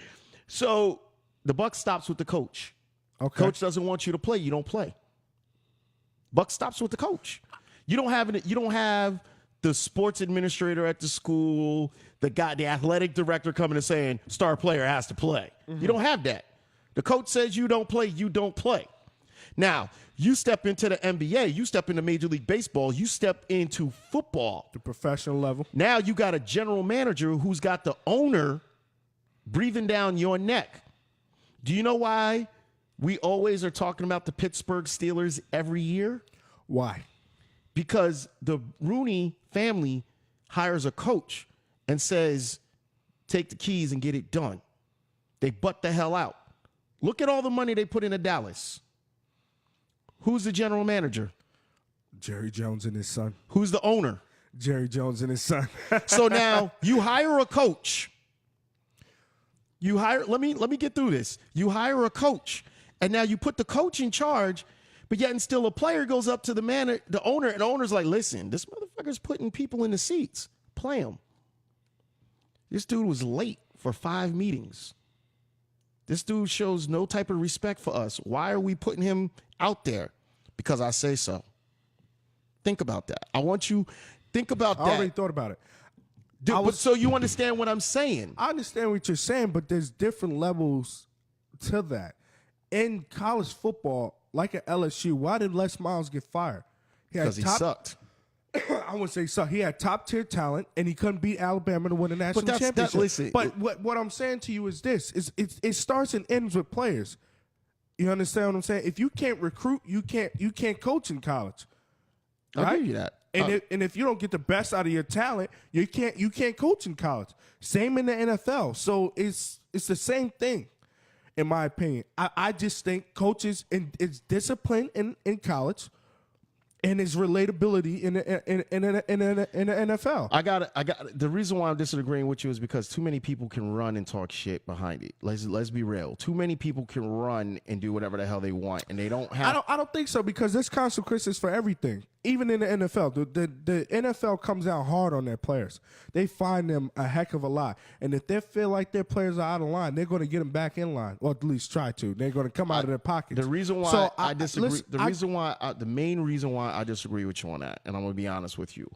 so the buck stops with the coach. Okay. Coach doesn't want you to play, you don't play. Buck stops with the coach. You don't have the sports administrator at the school, the athletic director coming and saying, star player has to play. You don't have that. The coach says you don't play, you don't play. Now, you step into the NBA, you step into Major League Baseball, you step into football. The professional level. Now you got a general manager who's got the owner breathing down your neck. Do you know why we always are talking about the Pittsburgh Steelers every year? Why? Because the Rooney family hires a coach and says, take the keys and get it done. They butt the hell out. Look at all the money they put into Dallas. Who's the general manager? Jerry Jones and his son. Who's the owner? Jerry Jones and his son. So now you hire a coach. Let me get through this. You hire a coach, and now you put the coach in charge, but yet and still a player goes up to the owner, and the owner's like, listen, this motherfucker's putting people in the seats. Play him. This dude was late for 5 meetings. This dude shows no type of respect for us. Why are we putting him out there? Because I say so. Think about that. I want you think about that. I already thought about it. So you understand what I'm saying? I understand what you're saying, but there's different levels to that. In college football, like at LSU, why did Les Miles get fired? Because he sucked. I wouldn't say so. He had top tier talent, and he couldn't beat Alabama to win a national championship. Listen, but what I'm saying to you is this: it starts and ends with players. You understand what I'm saying? If you can't recruit, you can't coach in college. Right? I'll give you that. And if you don't get the best out of your talent, you can't coach in college. Same in the NFL. So it's the same thing, in my opinion. I just think coaches and it's discipline in college, and it's relatability in the NFL. I got the reason why I'm disagreeing with you is because too many people can run and talk shit behind it. Let's be real. Too many people can run and do whatever the hell they want, and they don't have. I don't think so, because there's consequences for everything. Even in the NFL, the NFL comes out hard on their players. They find them a heck of a lot, and if they feel like their players are out of line, they're going to get them back in line, or at least try to. They're going to come out of their pockets. The reason why I disagree, the main reason why I disagree with you on that, and I'm going to be honest with you,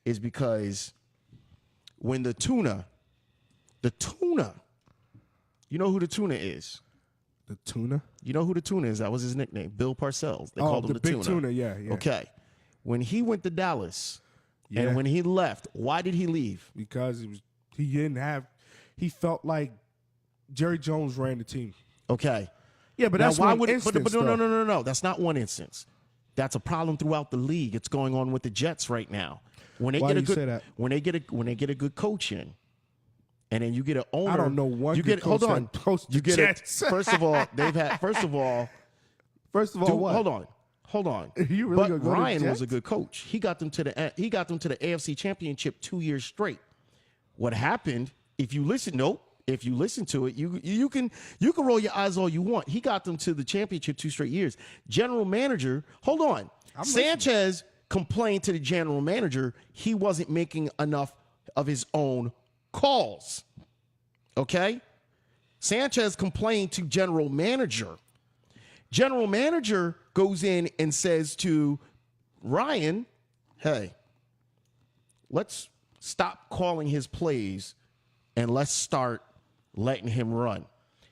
is because when the tuna, you know who the tuna is? The tuna? You know who the tuna is? That was his nickname, Bill Parcells. They called him the big tuna. Yeah. Okay. When he went to Dallas and when he left, why did he leave? Because he felt like Jerry Jones ran the team. Okay. Yeah, but that's one instance. But no. That's not one instance. That's a problem throughout the league. It's going on with the Jets right now. When they Why get do you say that? When they get a good coach in, and then you get an owner. I don't know one. Hold on. You get Jets. First of all, they've had. First of all, what? Hold on. You really but Ryan was a good coach. He got them to the AFC Championship 2 years straight. What happened? If you listen to it, you can roll your eyes all you want. He got them to the championship 2 straight years. General manager, hold on. Sanchez complained to the general manager he wasn't making enough of his own calls. Okay? Sanchez complained to general manager. General manager goes in and says to Ryan, hey, let's stop calling his plays and let's start letting him run.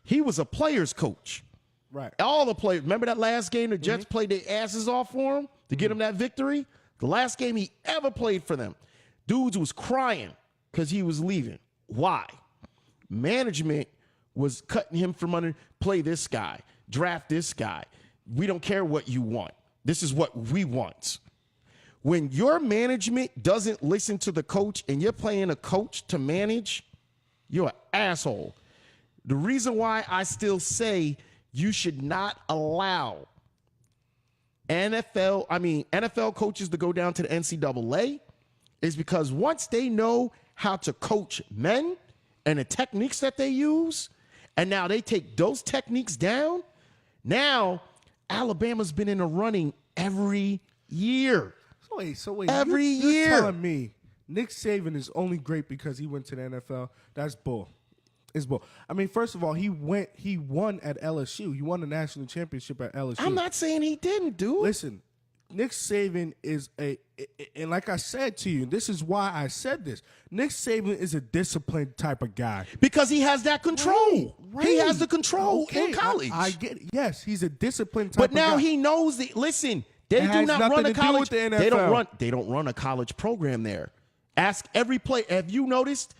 He was a player's coach. Right. All the players. Remember that last game the Jets played their asses off for him to get him that victory? The last game he ever played for them. Dudes was crying because he was leaving. Why? Management was cutting him from under. Play this guy. Draft this guy. We don't care what you want. This is what we want. When your management doesn't listen to the coach and you're playing a coach to manage, you're an asshole. The reason why I still say you should not allow NFL coaches to go down to the NCAA is because once they know how to coach men and the techniques that they use, and now they take those techniques down, now Alabama's been in the running every year. So wait. Every you're year. Telling me Nick Saban is only great because he went to the NFL? That's bull. It's bull. I mean, first of all, he won at LSU. He won the national championship at LSU. I'm not saying he didn't, dude. Listen, Nick Saban is and like I said to you, this is why I said this. Nick Saban is a disciplined type of guy. Because he has that control. Right. He has the control in college. I get it. Yes, he's a disciplined type of guy. But now he knows that, listen, they do not run a college. They don't run a college program there. Ask every player. Have you noticed?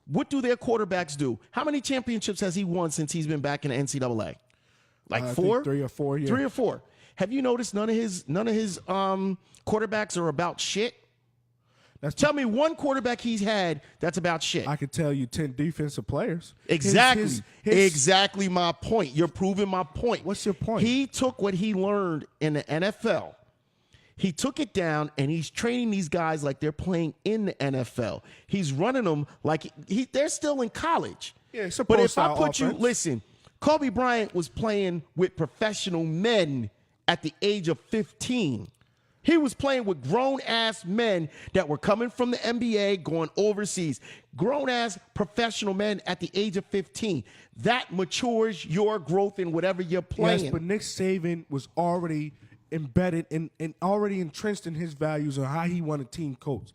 What do their quarterbacks do? How many championships has he won since he's been back in the NCAA? Like four? 3 or 4, yeah. 3 or 4. Have you noticed none of his quarterbacks are about shit? Tell me one quarterback he's had that's about shit. I could tell you 10 defensive players. Exactly. Exactly my point. You're proving my point. What's your point? He took what he learned in the NFL. He took it down, and he's training these guys like they're playing in the NFL. He's running them like they're still in college. Yeah, it's a but if I put offense. you, listen, Kobe Bryant was playing with professional men at the age of 15. He was playing with grown-ass men that were coming from the NBA, going overseas. Grown-ass professional men at the age of 15. That matures your growth in whatever you're playing. Yes, but Nick Saban was already embedded and already entrenched in his values on how he want a team coach.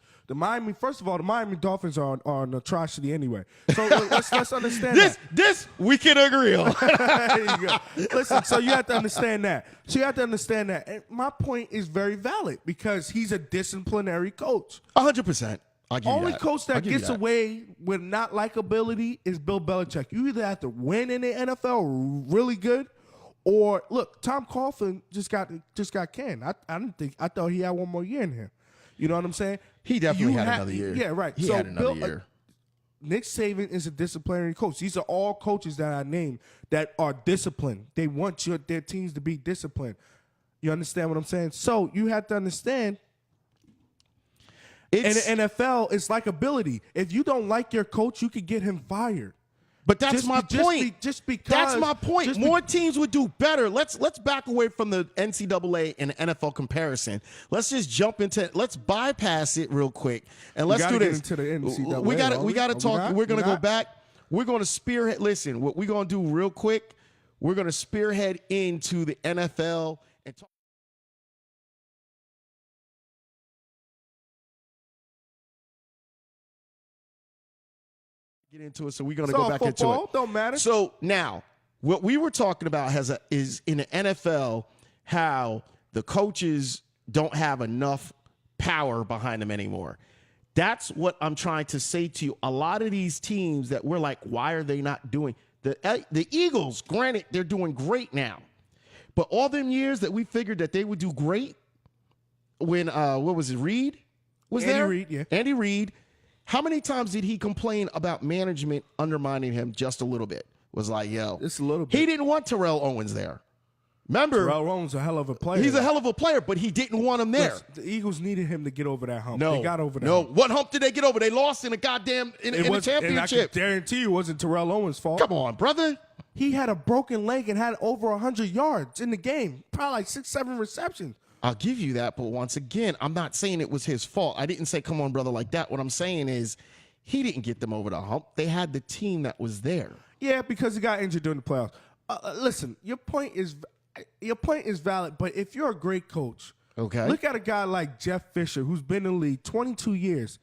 First of all, the Miami Dolphins are an atrocity anyway. So let's understand this we can agree on. There you go. Listen, so you have to understand that. And my point is very valid because he's a disciplinary coach. 100%. Only coach that gets away with not likability is Bill Belichick. You either have to win in the NFL really good, or look, Tom Coughlin just got canned. I thought he had one more year in him. You know what I'm saying? He definitely had another year. Yeah, right. He had another year. Nick Saban is a disciplinary coach. These are all coaches that I named that are disciplined. They want their teams to be disciplined. You understand what I'm saying? So you have to understand. In the NFL, it's like ability. If you don't like your coach, you could get him fired. But that's my point. That's my point. More teams would do better. Let's back away from the NCAA and NFL comparison. Let's just jump into. Let's bypass it real quick and let's do this. Into the NCAA. We got to talk. We're gonna go back. We're gonna spearhead. Listen, what we're gonna do real quick. We're gonna spearhead into the NFL and talk. Get into it, so we're going to go back into it. Don't matter. So now, what we were talking about is in the NFL how the coaches don't have enough power behind them anymore. That's what I'm trying to say to you. A lot of these teams that we're like, why are they not doing the Eagles? Granted, they're doing great now, but all them years that we figured that they would do great when what was it? Reed was Andy there. Reid, yeah. Andy Reid. How many times did he complain about management undermining him just a little bit? Was like, yo, just a little bit. He didn't want Terrell Owens there. Remember, Terrell Owens a hell of a player. He's a hell of a player, but he didn't want him there. The Eagles needed him to get over that hump. No, they got over that hump. What hump did they get over? They lost in a goddamn in the championship. And I can guarantee you it wasn't Terrell Owens' fault. Come on, brother. He had a broken leg and had over 100 yards in the game. Probably like 6-7 receptions. I'll give you that, but once again, I'm not saying it was his fault. I didn't say, come on, brother, like that. What I'm saying is he didn't get them over the hump. They had the team that was there. Yeah, because he got injured during the playoffs. Listen, your point is valid, but if you're a great coach, okay, look at a guy like Jeff Fisher, who's been in the league 22 years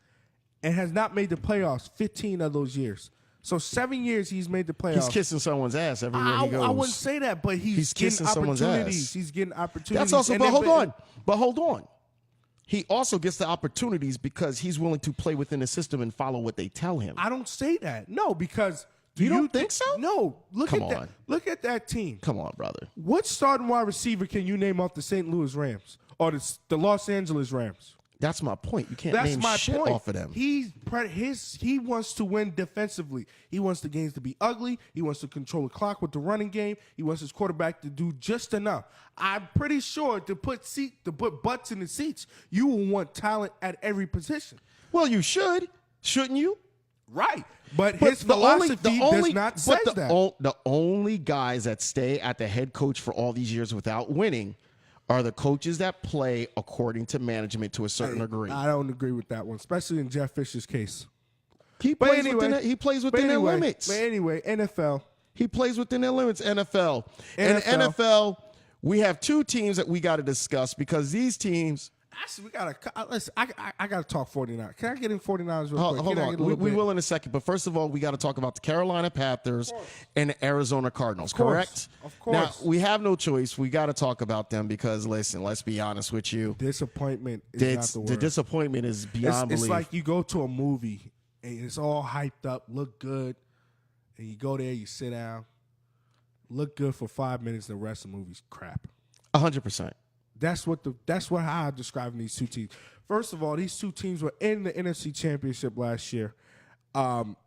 and has not made the playoffs 15 of those years. So 7 years he's made the playoffs. He's kissing someone's ass everywhere he goes. I wouldn't say that, but he's kissing getting someone's opportunities. ass. He's getting opportunities. That's also, but hold on. He also gets the opportunities because he's willing to play within the system and follow what they tell him. I don't say that. No, because you don't think so? No. Look at that team. Come on, brother. What starting wide receiver can you name off the St. Louis Rams or the Los Angeles Rams? That's my point. You can't name shit off of them. He wants to win defensively. He wants the games to be ugly. He wants to control the clock with the running game. He wants his quarterback to do just enough. I'm pretty sure to put butts in the seats, you will want talent at every position. Well, you should, shouldn't you? Right. But his philosophy does not say that. The only guys that stay at the head coach for all these years without winning are the coaches that play according to management to a certain degree. I don't agree with that one, especially in Jeff Fisher's case. He plays within their limits. But anyway, NFL. He plays within their limits, NFL. And NFL, we have two teams that we got to discuss because these teams. Actually, I gotta talk 49. Can I get in 49ers real quick? Hold on. We will in a second. But first of all, we got to talk about the Carolina Panthers and the Arizona Cardinals, correct? Of course. Now, we have no choice. We got to talk about them because, listen, let's be honest with you. Disappointment is not the word. The disappointment is beyond belief. It's like you go to a movie and it's all hyped up, look good, and you go there, you sit down, look good for 5 minutes, the rest of the movie's crap. 100%. That's how I describe these two teams. First of all, these two teams were in the NFC Championship last year, and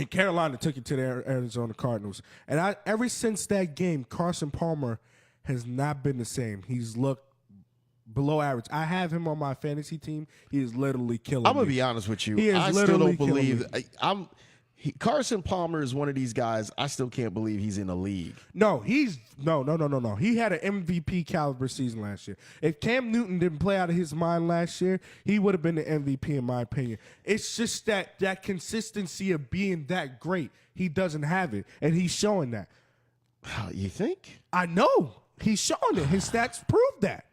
Carolina took it to the Arizona Cardinals. And ever since that game, Carson Palmer has not been the same. He's looked below average. I have him on my fantasy team. He is literally killing me. I'm gonna be honest with you. He is I still literally don't believe. Carson Palmer is one of these guys. I still can't believe he's in the league. No. He had an MVP caliber season last year. If Cam Newton didn't play out of his mind last year, he would have been the MVP in my opinion. It's just that consistency of being that great. He doesn't have it, and he's showing that. You think? I know. He's showing it. His stats prove that.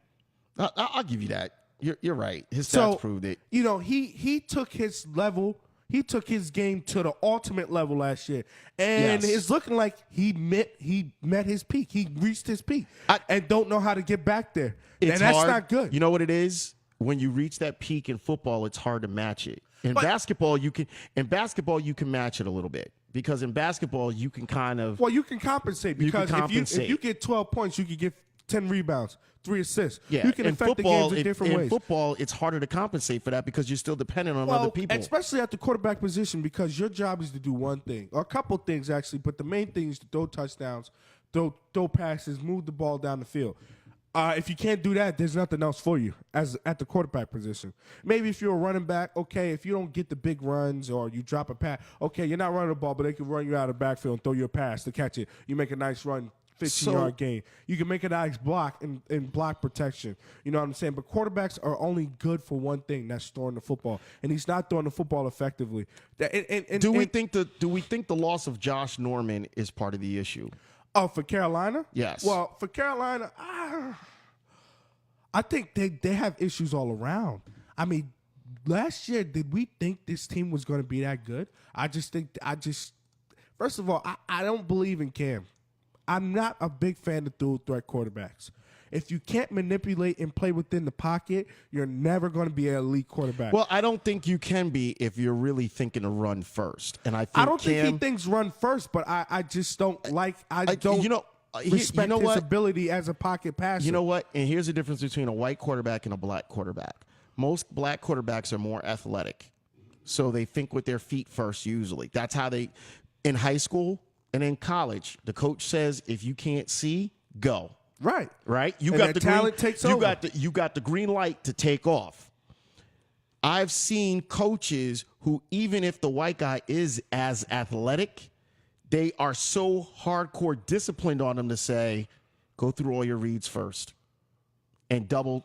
I'll give you that. You're right. His stats proved it. You know, he took his level. He took his game to the ultimate level last year, and it's looking like he met his peak. He reached his peak, and don't know how to get back there. And that's hard. not good. You know what it is? When you reach that peak in football, it's hard to match it. In basketball, you can match it a little bit, because in basketball you can kind of you can compensate, because if you get 12 points, you can get 10 rebounds, 3 assists. Yeah, you can affect the games in different ways. In football, it's harder to compensate for that because you're still dependent on other people. Especially at the quarterback position, because your job is to do one thing, or a couple things actually, but the main thing is to throw touchdowns, throw passes, move the ball down the field. If you can't do that, there's nothing else for you at the quarterback position. Maybe if you're a running back, okay, if you don't get the big runs or you drop a pass, okay, you're not running the ball, but they can run you out of the backfield and throw you a pass to catch it. You make a nice run, 15-yard gain. You can make a nice block in block protection. You know what I'm saying? But quarterbacks are only good for one thing, that's throwing the football, and he's not throwing the football effectively. Do we think the loss of Josh Norman is part of the issue? Oh, for Carolina? Yes. Well, for Carolina, I think they have issues all around. I mean, last year, did we think this team was going to be that good? First of all, I don't believe in Cam. I'm not a big fan of dual threat quarterbacks. If you can't manipulate and play within the pocket, you're never going to be an elite quarterback. Well, I don't think you can be if you're really thinking to run first. And I don't think he thinks run first, but I just don't respect his ability as a pocket passer. You know what? And here's the difference between a white quarterback and a black quarterback. Most black quarterbacks are more athletic, so they think with their feet first usually. That's how they – in high school and in college, the coach says if you can't see, go. Right. You and got the talent green, takes over. You got the green light to take off. I've seen coaches who, even if the white guy is as athletic, they are so hardcore disciplined on them to say, go through all your reads first. And double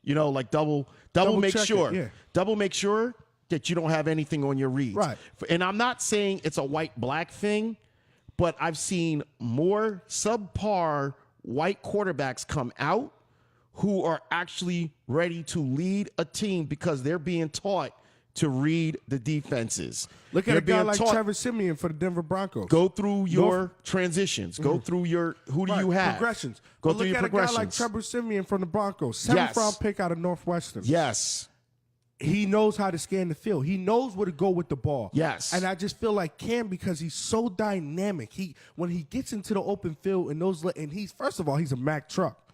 make sure. Yeah. Double make sure that you don't have anything on your reads. Right. And I'm not saying it's a white-black thing, but I've seen more subpar white quarterbacks come out who are actually ready to lead a team because they're being taught to read the defenses. Look at a guy like Trevor Siemian for the Denver Broncos. Go through your transitions. Go through your who do you have? Progressions. Go through your progressions. Look at a guy like Trevor Siemian from the Broncos. 7th-round pick out of Northwestern. Yes. He knows how to scan the field. He knows where to go with the ball. Yes. And I just feel like Cam, because he's so dynamic, when he gets into the open field and he's, first of all, he's a Mack truck.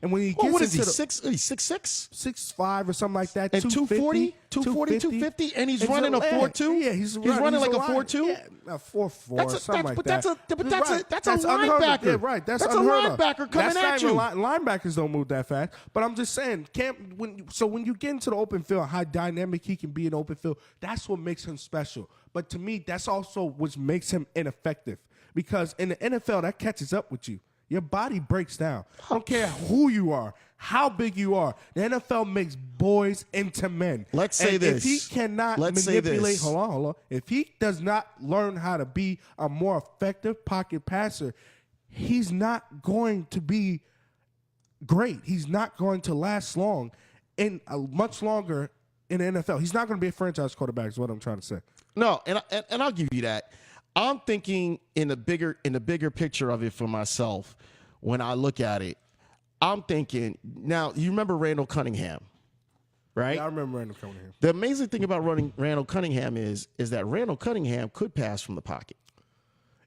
And when he gets what is into he, 6'6"? 6'5" or something like that. And 240, 250, and he's running a 4.2? Yeah, he's running like a 4.2? Yeah, a 4.4, something like that. That's a linebacker. Yeah, right. That's a linebacker coming at you. Linebackers don't move that fast. But I'm just saying, Cam, when you get into the open field, how dynamic he can be in the open field, that's what makes him special. But to me, that's also what makes him ineffective. Because in the NFL, that catches up with you. Your body breaks down. I don't care who you are, how big you are. The NFL makes boys into men. Let's say this. If he cannot manipulate, hold on. If he does not learn how to be a more effective pocket passer, he's not going to be great. He's not going to last long and much longer in the NFL. He's not going to be a franchise quarterback is what I'm trying to say. No, and I'll give you that. I'm thinking in the bigger picture of it for myself. When I look at it, I'm thinking, now you remember Randall Cunningham, right? Yeah, I remember Randall Cunningham. The amazing thing about Randall Cunningham is that Randall Cunningham could pass from the pocket.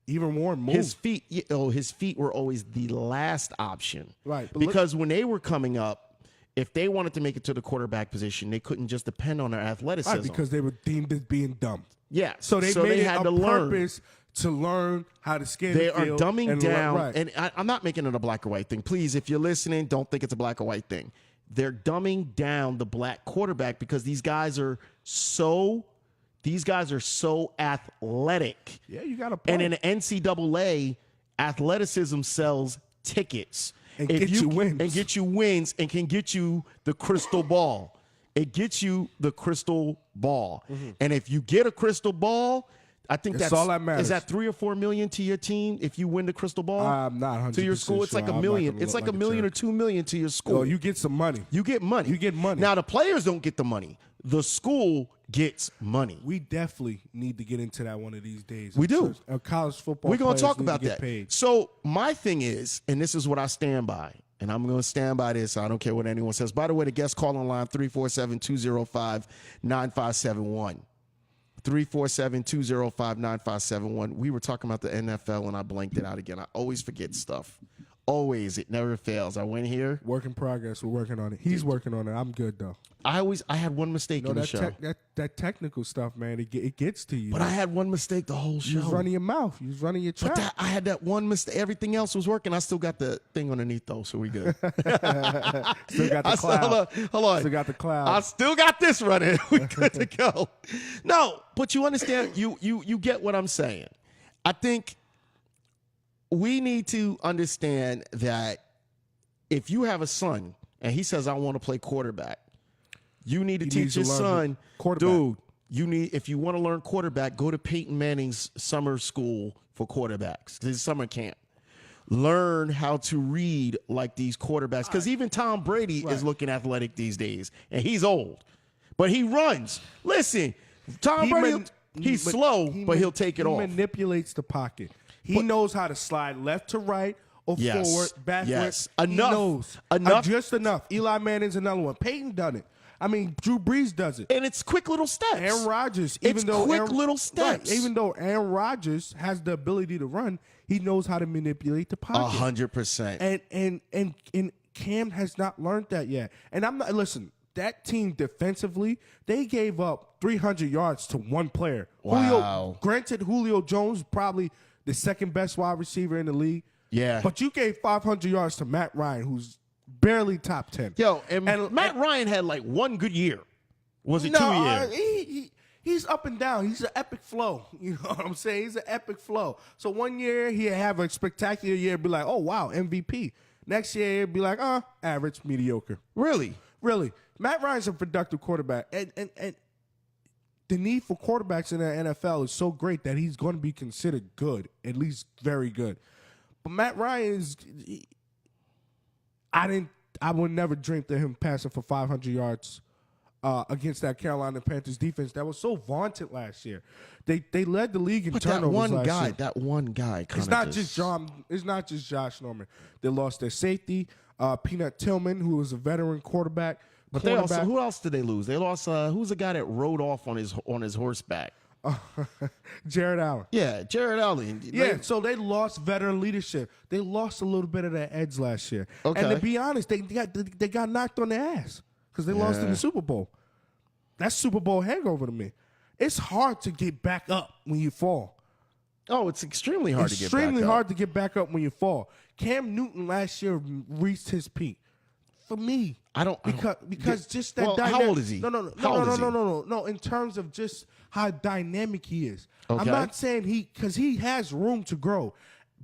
Even more move. His feet were always the last option. Right. Because when they were coming up, if they wanted to make it to the quarterback position, they couldn't just depend on their athleticism. Right, because they were deemed as being dumb. Yeah. So they made it a purpose to learn how to scan the field. They are dumbing down. Right. And I'm not making it a black or white thing. Please, if you're listening, don't think it's a black or white thing. They're dumbing down the black quarterback because these guys are so athletic. Yeah, you got a point. And in the NCAA, athleticism sells tickets. And get you wins. And get you wins and can get you the crystal ball. It gets you the crystal ball. Mm-hmm. And if you get a crystal ball, I think that's all that matters. Is that $3 or $4 million to your team if you win the crystal ball? I'm not 100% to your school. It's sure. like $1 I'm million. not It's like look $1 million or jerk. $2 million to your school. No, you get some money. You get money. You get money. Now the players don't get the money. The school gets money. We definitely need to get into that one of these days. We do. College football. We're going to players talk need about to get that. Paid. So my thing is, and this is what I stand by, and I'm going to stand by this. I don't care what anyone says. By the way, the guest call on line 347-205-9571. 347-205-9571. We were talking about the NFL, and I blanked it out again. I always forget stuff. Always. It never fails. I went here. Work in progress. We're working on it. He's working on it. I'm good, though. I had one mistake in the show. That technical stuff, man, it gets to you. But I had one mistake the whole show. You was running your mouth. You was running your trap. But I had that one mistake. Everything else was working. I still got the thing underneath, though, so we good. Still got the cloud. Hold on. Still got the cloud. I still got this running. We good to go. No, but you understand. You get what I'm saying. I think we need to understand that if you have a son and he says, I want to play quarterback, you need to teach your son, dude, if you want to learn quarterback, go to Peyton Manning's summer school for quarterbacks, his summer camp. Learn how to read like these quarterbacks, because even Tom Brady is looking athletic these days, and he's old, but he runs. Listen, Tom Brady, he's slow, but he'll take it off. He manipulates the pocket. He knows how to slide left to right or forward, backward. Yes. He knows. Just enough. Eli Manning's another one. Peyton done it. I mean, Drew Brees does it. And it's quick little steps. Aaron Rodgers, little steps. Right, even though Aaron Rodgers has the ability to run, he knows how to manipulate the pocket. 100%. And Cam has not learned that yet. And I'm not, listen, that team defensively, they gave up 300 yards to one player. Wow. Julio Jones probably the second best wide receiver in the league. Yeah. But you gave 500 yards to Matt Ryan, who's barely top 10. Yo, and Matt Ryan had like one good year. Was it 2 years? He's up and down. He's an epic flow. You know what I'm saying? He's an epic flow. So one year he'll have a spectacular year, be like, oh, wow, MVP. Next year he'll be like, average, mediocre. Really? Really. Matt Ryan's a productive quarterback. And the need for quarterbacks in the NFL is so great that he's going to be considered good, at least very good. But Matt Ryan is... I would never dream of him passing for 500 yards against that Carolina Panthers defense that was so vaunted last year. They led the league in turnovers last year. That one guy. It's not just Josh Norman. They lost their safety, Peanut Tillman, who was a veteran quarterback. But they also, who else did they lose? They lost. Who's the guy that rode off on his horseback? Jared Allen. Yeah, Jared Allen. So they lost veteran leadership. They lost a little bit of that edge last year. Okay. And to be honest, they got knocked on their ass because they lost in the Super Bowl. That's Super Bowl hangover to me. It's hard to get back up when you fall. Oh, it's extremely hard to get back up. Extremely hard to get back up when you fall. Cam Newton last year reached his peak. For me, because just that. Well, how old is he? No. In terms of just how dynamic he is, okay. I'm not saying because he has room to grow,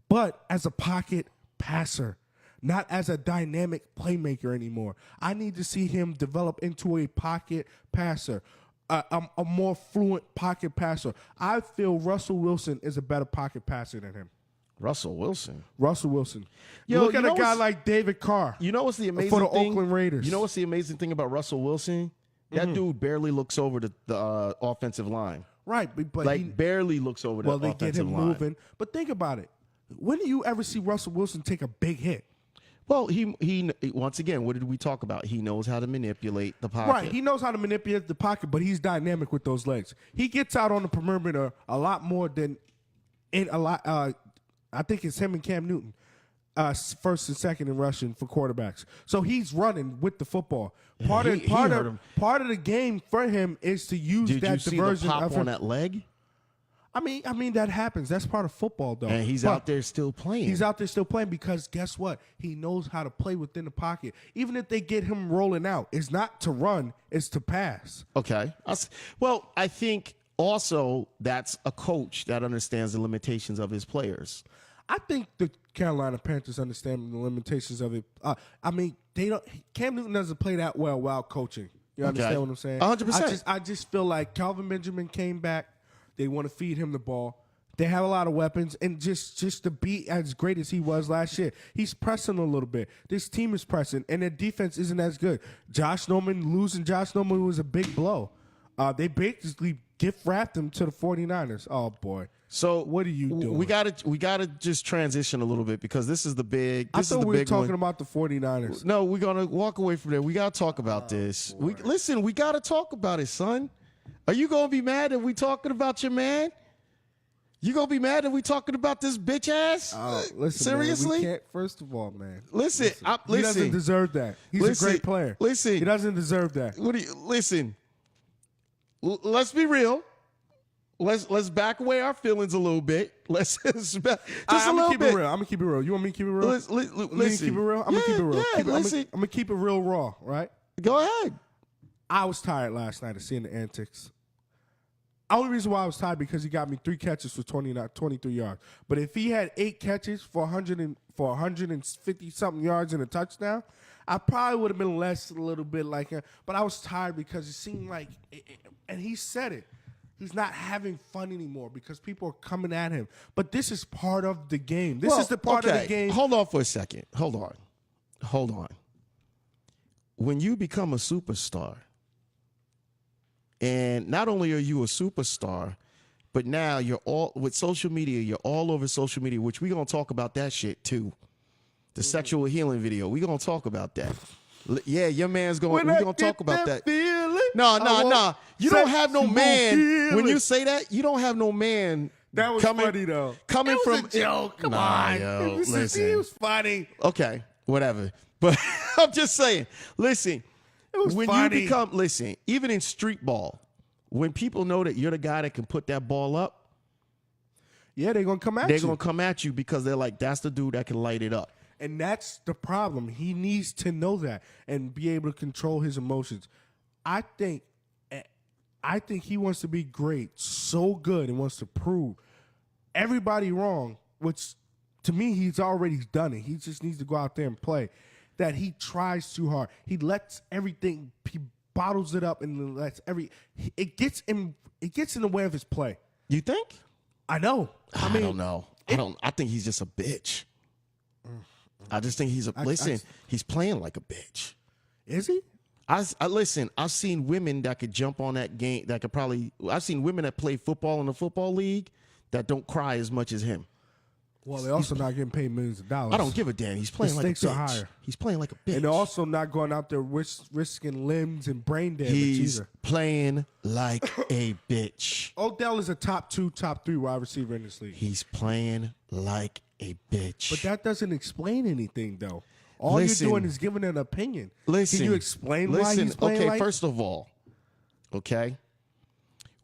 but as a pocket passer, not as a dynamic playmaker anymore. I need to see him develop into a pocket passer, a more fluent pocket passer. I feel Russell Wilson is a better pocket passer than him. Russell Wilson. Yo, look at a guy like David Carr. You know what's the amazing for the thing? Oakland Raiders. You know what's the amazing thing about Russell Wilson? That dude barely looks over the offensive line. Right, but he barely looks over the offensive line. Well, they get him moving. But think about it. When do you ever see Russell Wilson take a big hit? Well, he once again, what did we talk about? He knows how to manipulate the pocket. Right, he knows how to manipulate the pocket, but he's dynamic with those legs. He gets out on the perimeter a lot more than in a lot. I think it's him and Cam Newton, first and second in rushing for quarterbacks. So he's running with the football. Part of the game for him is to use that diversion. Did you see the pop on that leg? I mean that happens. That's part of football, though. And he's out there still playing. He's out there still playing because guess what? He knows how to play within the pocket. Even if they get him rolling out, it's not to run, it's to pass. Okay. Well, I think also that's a coach that understands the limitations of his players. I think the Carolina Panthers understand the limitations of it. I mean, they don't. Cam Newton doesn't play that well while coaching. You understand what I'm saying? 100%. I just feel like Calvin Benjamin came back. They want to feed him the ball. They have a lot of weapons, and just to be as great as he was last year, he's pressing a little bit. This team is pressing, and their defense isn't as good. Losing Josh Norman was a big blow. They basically gift-wrapped him to the 49ers. Oh, boy. So what are you doing? We gotta just transition a little bit because this is the big. I thought we were talking about the 49ers. No, we're gonna walk away from there. We gotta talk about this. We gotta talk about it, son. Are you gonna be mad that we talking about your man? You gonna be mad that we talking about this bitch ass? Listen, seriously? Man, we can't, first of all, man. Listen. He doesn't deserve that. He's a great player. Listen. He doesn't deserve that. Listen. Let's be real. Let's back away our feelings a little bit. Let's just a little bit. I'm gonna keep it real. You want me to keep it real? Listen. Keep it real. I'm gonna keep it real. Yeah, I'm gonna keep it real raw, right? Go ahead. I was tired last night of seeing the antics. Only reason why I was tired because he got me 3 catches for 23 yards. But if he had 8 catches for 150 something yards and a touchdown, I probably would have been less a little bit like him. But I was tired because it seemed like, and he said it, he's not having fun anymore because people are coming at him. But this is part of the game. This is the part of the game. Hold on for a second. Hold on. When you become a superstar, and not only are you a superstar, but now you're all with social media. You're all over social media, which we're gonna talk about that shit too. The sexual healing video. We're gonna talk about that. Yeah, your man's going. We're gonna talk about that. No. You don't have no man. When you say that, you don't have no man. That was funny though. Coming it was from a joke. Come on. Yo, Listen. It was funny. Okay, whatever. But I'm just saying. Listen. When funny. you become, even in street ball, when people know that you're the guy that can put that ball up, yeah, they're going to come at you. They're going to come at you because they're like, that's the dude that can light it up. And that's the problem. He needs to know that and be able to control his emotions. I think he wants to be great, so good, and wants to prove everybody wrong, which to me, he's already done it. He just needs to go out there and play. That he tries too hard. He lets everything. He bottles it up and lets it gets in the way of his play. You think? I know. I don't know. I think he's just a bitch. I just think he's he's playing like a bitch. Is he? Listen, I've seen women that could jump on that game I've seen women that play football in the football league that don't cry as much as him. Well, they're also not getting paid millions of dollars. I don't give a damn. He's playing like a bitch. The stakes are higher. He's playing like a bitch. And they're also not going out there risking limbs and brain damage He's either. Playing like a bitch. Odell is a top 2, top 3 wide receiver in this league. He's playing like a bitch. But that doesn't explain anything, though. All you're doing is giving an opinion. Can you explain why he's playing like? First of all,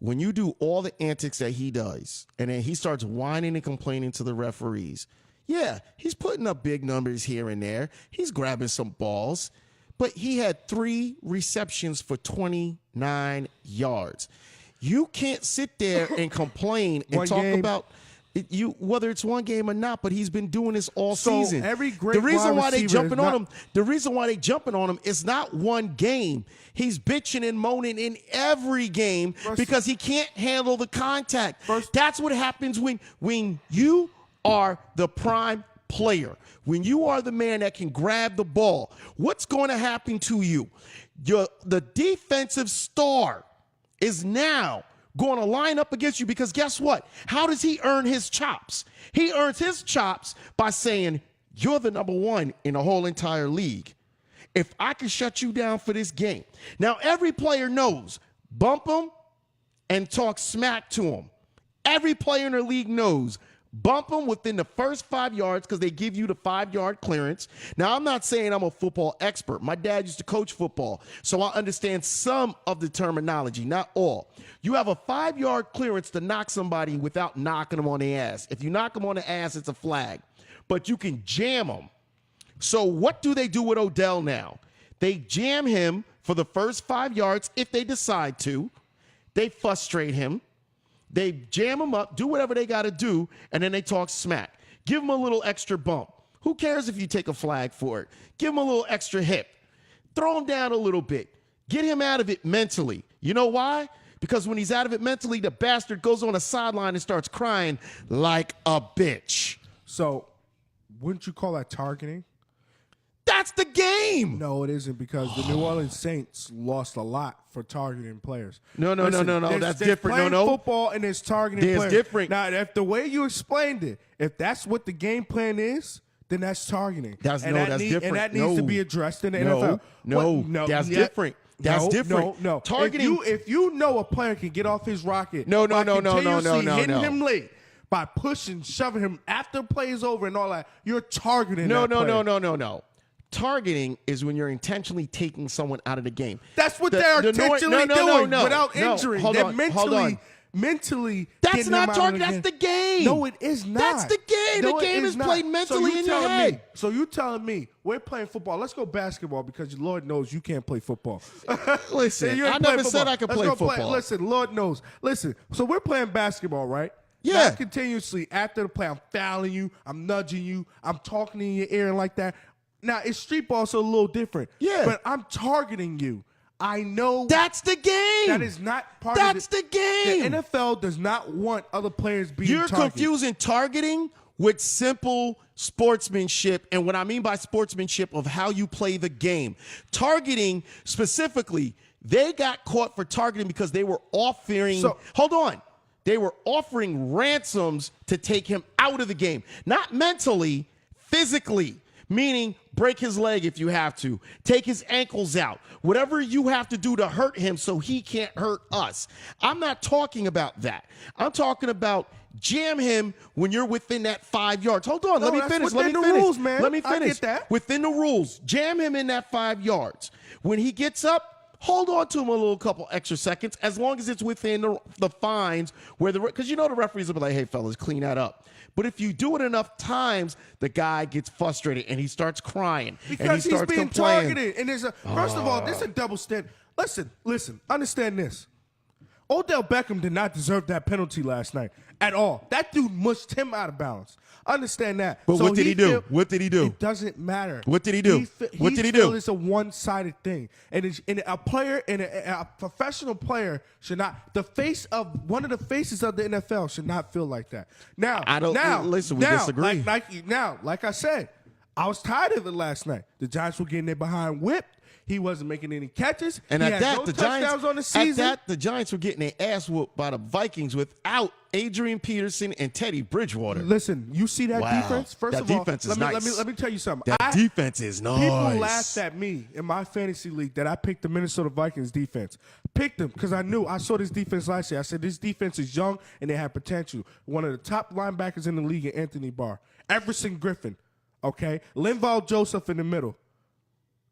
when you do all the antics that he does, and then he starts whining and complaining to the referees, yeah, he's putting up big numbers here and there. He's grabbing some balls. But he had 3 receptions for 29 yards. You can't sit there and complain and talk about whether it's one game or not, but he's been doing this all season. Every great the reason why they jumping on him, the reason why they jumping on him is not one game. He's bitching and moaning in every game because he can't handle the contact. That's what happens when you are the prime player. When you are the man that can grab the ball, what's going to happen to you? The defensive star is now going to line up against you because guess what? How does he earn his chops? He earns his chops by saying, you're the number 1 in the whole entire league. If I can shut you down for this game. Now, every player knows, bump him and talk smack to him. Every player in the league knows, bump him within the first 5 yards because they give you the 5-yard clearance. Now, I'm not saying I'm a football expert. My dad used to coach football, so I understand some of the terminology, not all. You have a 5-yard clearance to knock somebody without knocking them on the ass. If you knock them on the ass, it's a flag. But you can jam them. So what do they do with Odell now? They jam him for the first 5 yards if they decide to. They frustrate him. They jam him up, do whatever they got to do, and then they talk smack. Give him a little extra bump. Who cares if you take a flag for it? Give him a little extra hip. Throw him down a little bit. Get him out of it mentally. You know why? Because when he's out of it mentally, the bastard goes on a sideline and starts crying like a bitch. So, wouldn't you call that targeting? That's the game. No, it isn't, because the New Orleans Saints lost a lot for targeting players. No. That's different. Playing No. football and there's targeting There's players. different. Now, if the way you explained it, if that's what the game plan is, then that's targeting. That's different. And that needs to be addressed in the No, NFL. no, that's different. That's different. No. Targeting. If you know a player can get off his rocket No. hitting him late, by pushing, shoving him after play is over and all that, you're targeting that player. No. Targeting is when you're intentionally taking someone out of the game. That's what they're intentionally doing without injury. Hold They're on. mentally That's getting not them out targeting. of the That's game. the game. No, it is not. That's the game. No, The game is played mentally in your head. So you telling me we're playing football? Let's go basketball, because Lord knows you can't play football. Listen, You ain't I playing never said football. I could Let's play go football. Listen, Lord knows. Listen, so we're playing basketball, right? Yeah. Not continuously after the play, I'm fouling you, I'm nudging you, I'm talking in your ear and like that. Now, it's street ball, so a little different. Yeah. But I'm targeting you. I know That's the game. that is not part That's of the game. The NFL does not want other players being You're targeted. confusing targeting with simple sportsmanship, and what I mean by sportsmanship of how you play the game. Targeting specifically, they got caught for targeting because they were offering. Hold on. They were offering ransoms to take him out of the game, not mentally, physically. Meaning, break his leg if you have to. Take his ankles out. Whatever you have to do to hurt him so he can't hurt us. I'm not talking about that. I'm talking about jam him when you're within that 5 yards. Hold on, let me finish. Within the rules, man. Let me finish. I get that. Within the rules. Jam him in that 5 yards. When he gets up, hold on to him a little couple extra seconds, as long as it's within the fines, where because the referees will be like, hey, fellas, clean that up. But if you do it enough times, the guy gets frustrated and he starts crying. Because and he starts he's being complaining. targeted. And first of all, this is a double standard. Listen, understand this. Odell Beckham did not deserve that penalty last night at all. That dude mushed him out of balance. Understand that. But what did he do? What did he do? It doesn't matter. What did he do? What did he do? It's a one-sided thing, and a player and a professional player should not. One of the faces of the NFL should not feel like that. Now, listen. We disagree. Like I said, I was tired of it last night. The Giants were getting their behind whipped. He wasn't making any catches. And he at had that, no the touchdowns Giants on the season. the Giants were getting their ass whooped by the Vikings without Adrian Peterson and Teddy Bridgewater. Listen, you see that defense? First That of all, defense is nice. let me tell you something. That defense is nice. People laughed at me in my fantasy league that I picked the Minnesota Vikings defense. Picked them because I saw this defense last year. I said this defense is young and they have potential. One of the top linebackers in the league, Anthony Barr. Everson Griffin, okay? Linval Joseph in the middle.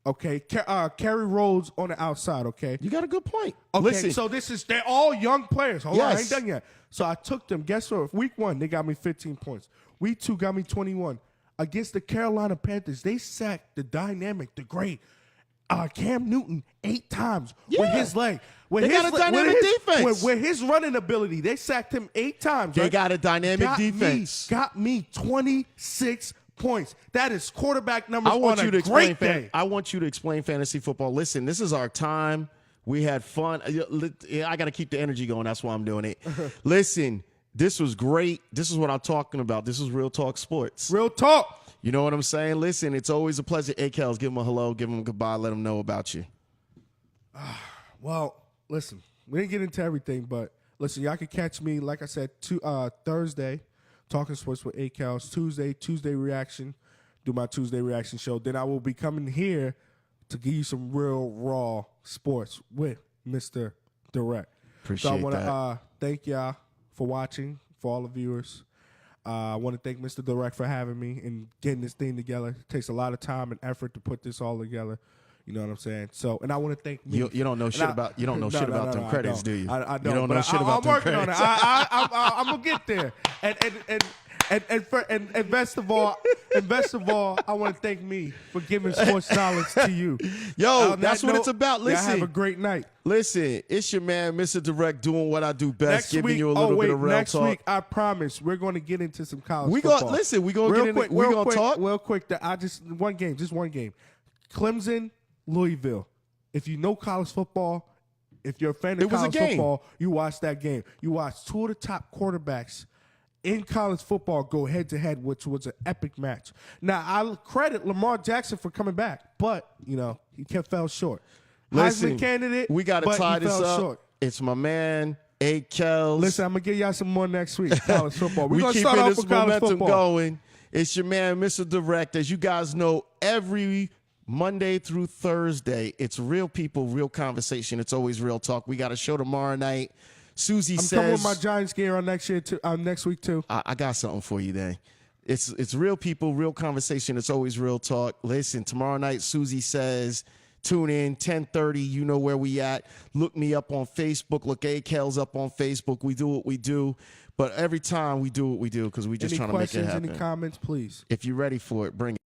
Okay, Kerry Rhodes on the outside, okay? You got a good point. Okay, Listen. so they're all young players. Hold on, I ain't Yes. done yet. So I took them. Guess what? Week 1, they got me 15 points. Week 2 got me 21. Against the Carolina Panthers, they sacked the dynamic, the great Cam Newton 8 times with his leg. They got a dynamic defense. With his running ability, they sacked him 8 times. They right? got a dynamic defense. Got me 26 points. That is quarterback numbers I want on you a to explain. great day. I want you to explain fantasy football. Listen, this is our time. We had fun. I got to keep the energy going. That's why I'm doing it. Listen, this was great. This is what I'm talking about. This is Real Talk Sports. Real talk. You know what I'm saying? Listen, it's always a pleasure. Akellz, give him a hello, give him a goodbye, let him know about you. Well, listen, we didn't get into everything, but listen, y'all can catch me, like I said, Thursday, Talking Sports with Akellz. Tuesday reaction, do my Tuesday reaction show. Then I will be coming here to give you some real raw sports with Mr. Direct. Appreciate so I want that. to thank y'all for watching, for all the viewers. I want to thank Mr. Direct for having me and getting this thing together. It takes a lot of time and effort to put this all together. You know what I'm saying? So, and I want to thank me. You don't know shit about them credits, do you? I don't. You don't know shit about them I'm working credits. on it. I'm gonna get there. And best of all, I want to thank me for giving sports knowledge to you. Yo, that's what it's about. Listen, have a great night. Listen, it's your man, Mr. Direct, doing what I do best, Next giving week, you a little bit of real next talk. week, I promise we're going to get into some college We football. gonna listen. We gonna get into. We gonna talk. Real quick. Just one game. Clemson, Louisville. If you know college football, If you're a fan of It was a college game. football, you watch that game. You watch two of the top quarterbacks in college football go head-to-head, which was an epic match. Now, I credit Lamar Jackson for coming back, but, he fell short. Listen, Heisman candidate, we got to but tie he this fell up. short. It's my man, Akellz. Listen, I'm going to give y'all some more next week, college football. We're We going to keeping start off this with college momentum football. going. It's your man, MisterDirect. As you guys know, every Monday through Thursday, it's real people, real conversation. It's always real talk. We got a show tomorrow night. Susie I'm says, coming with my Giants gear on next week too. I got something for you then. It's real people, real conversation. It's always real talk. Listen, tomorrow night, Susie says, tune in, 10:30. You know where we at. Look me up on Facebook. Look Akellz up on Facebook. We do what we do. But every time we do what we do because we just trying to make it happen. Any questions, any comments, please. If you're ready for it, bring it.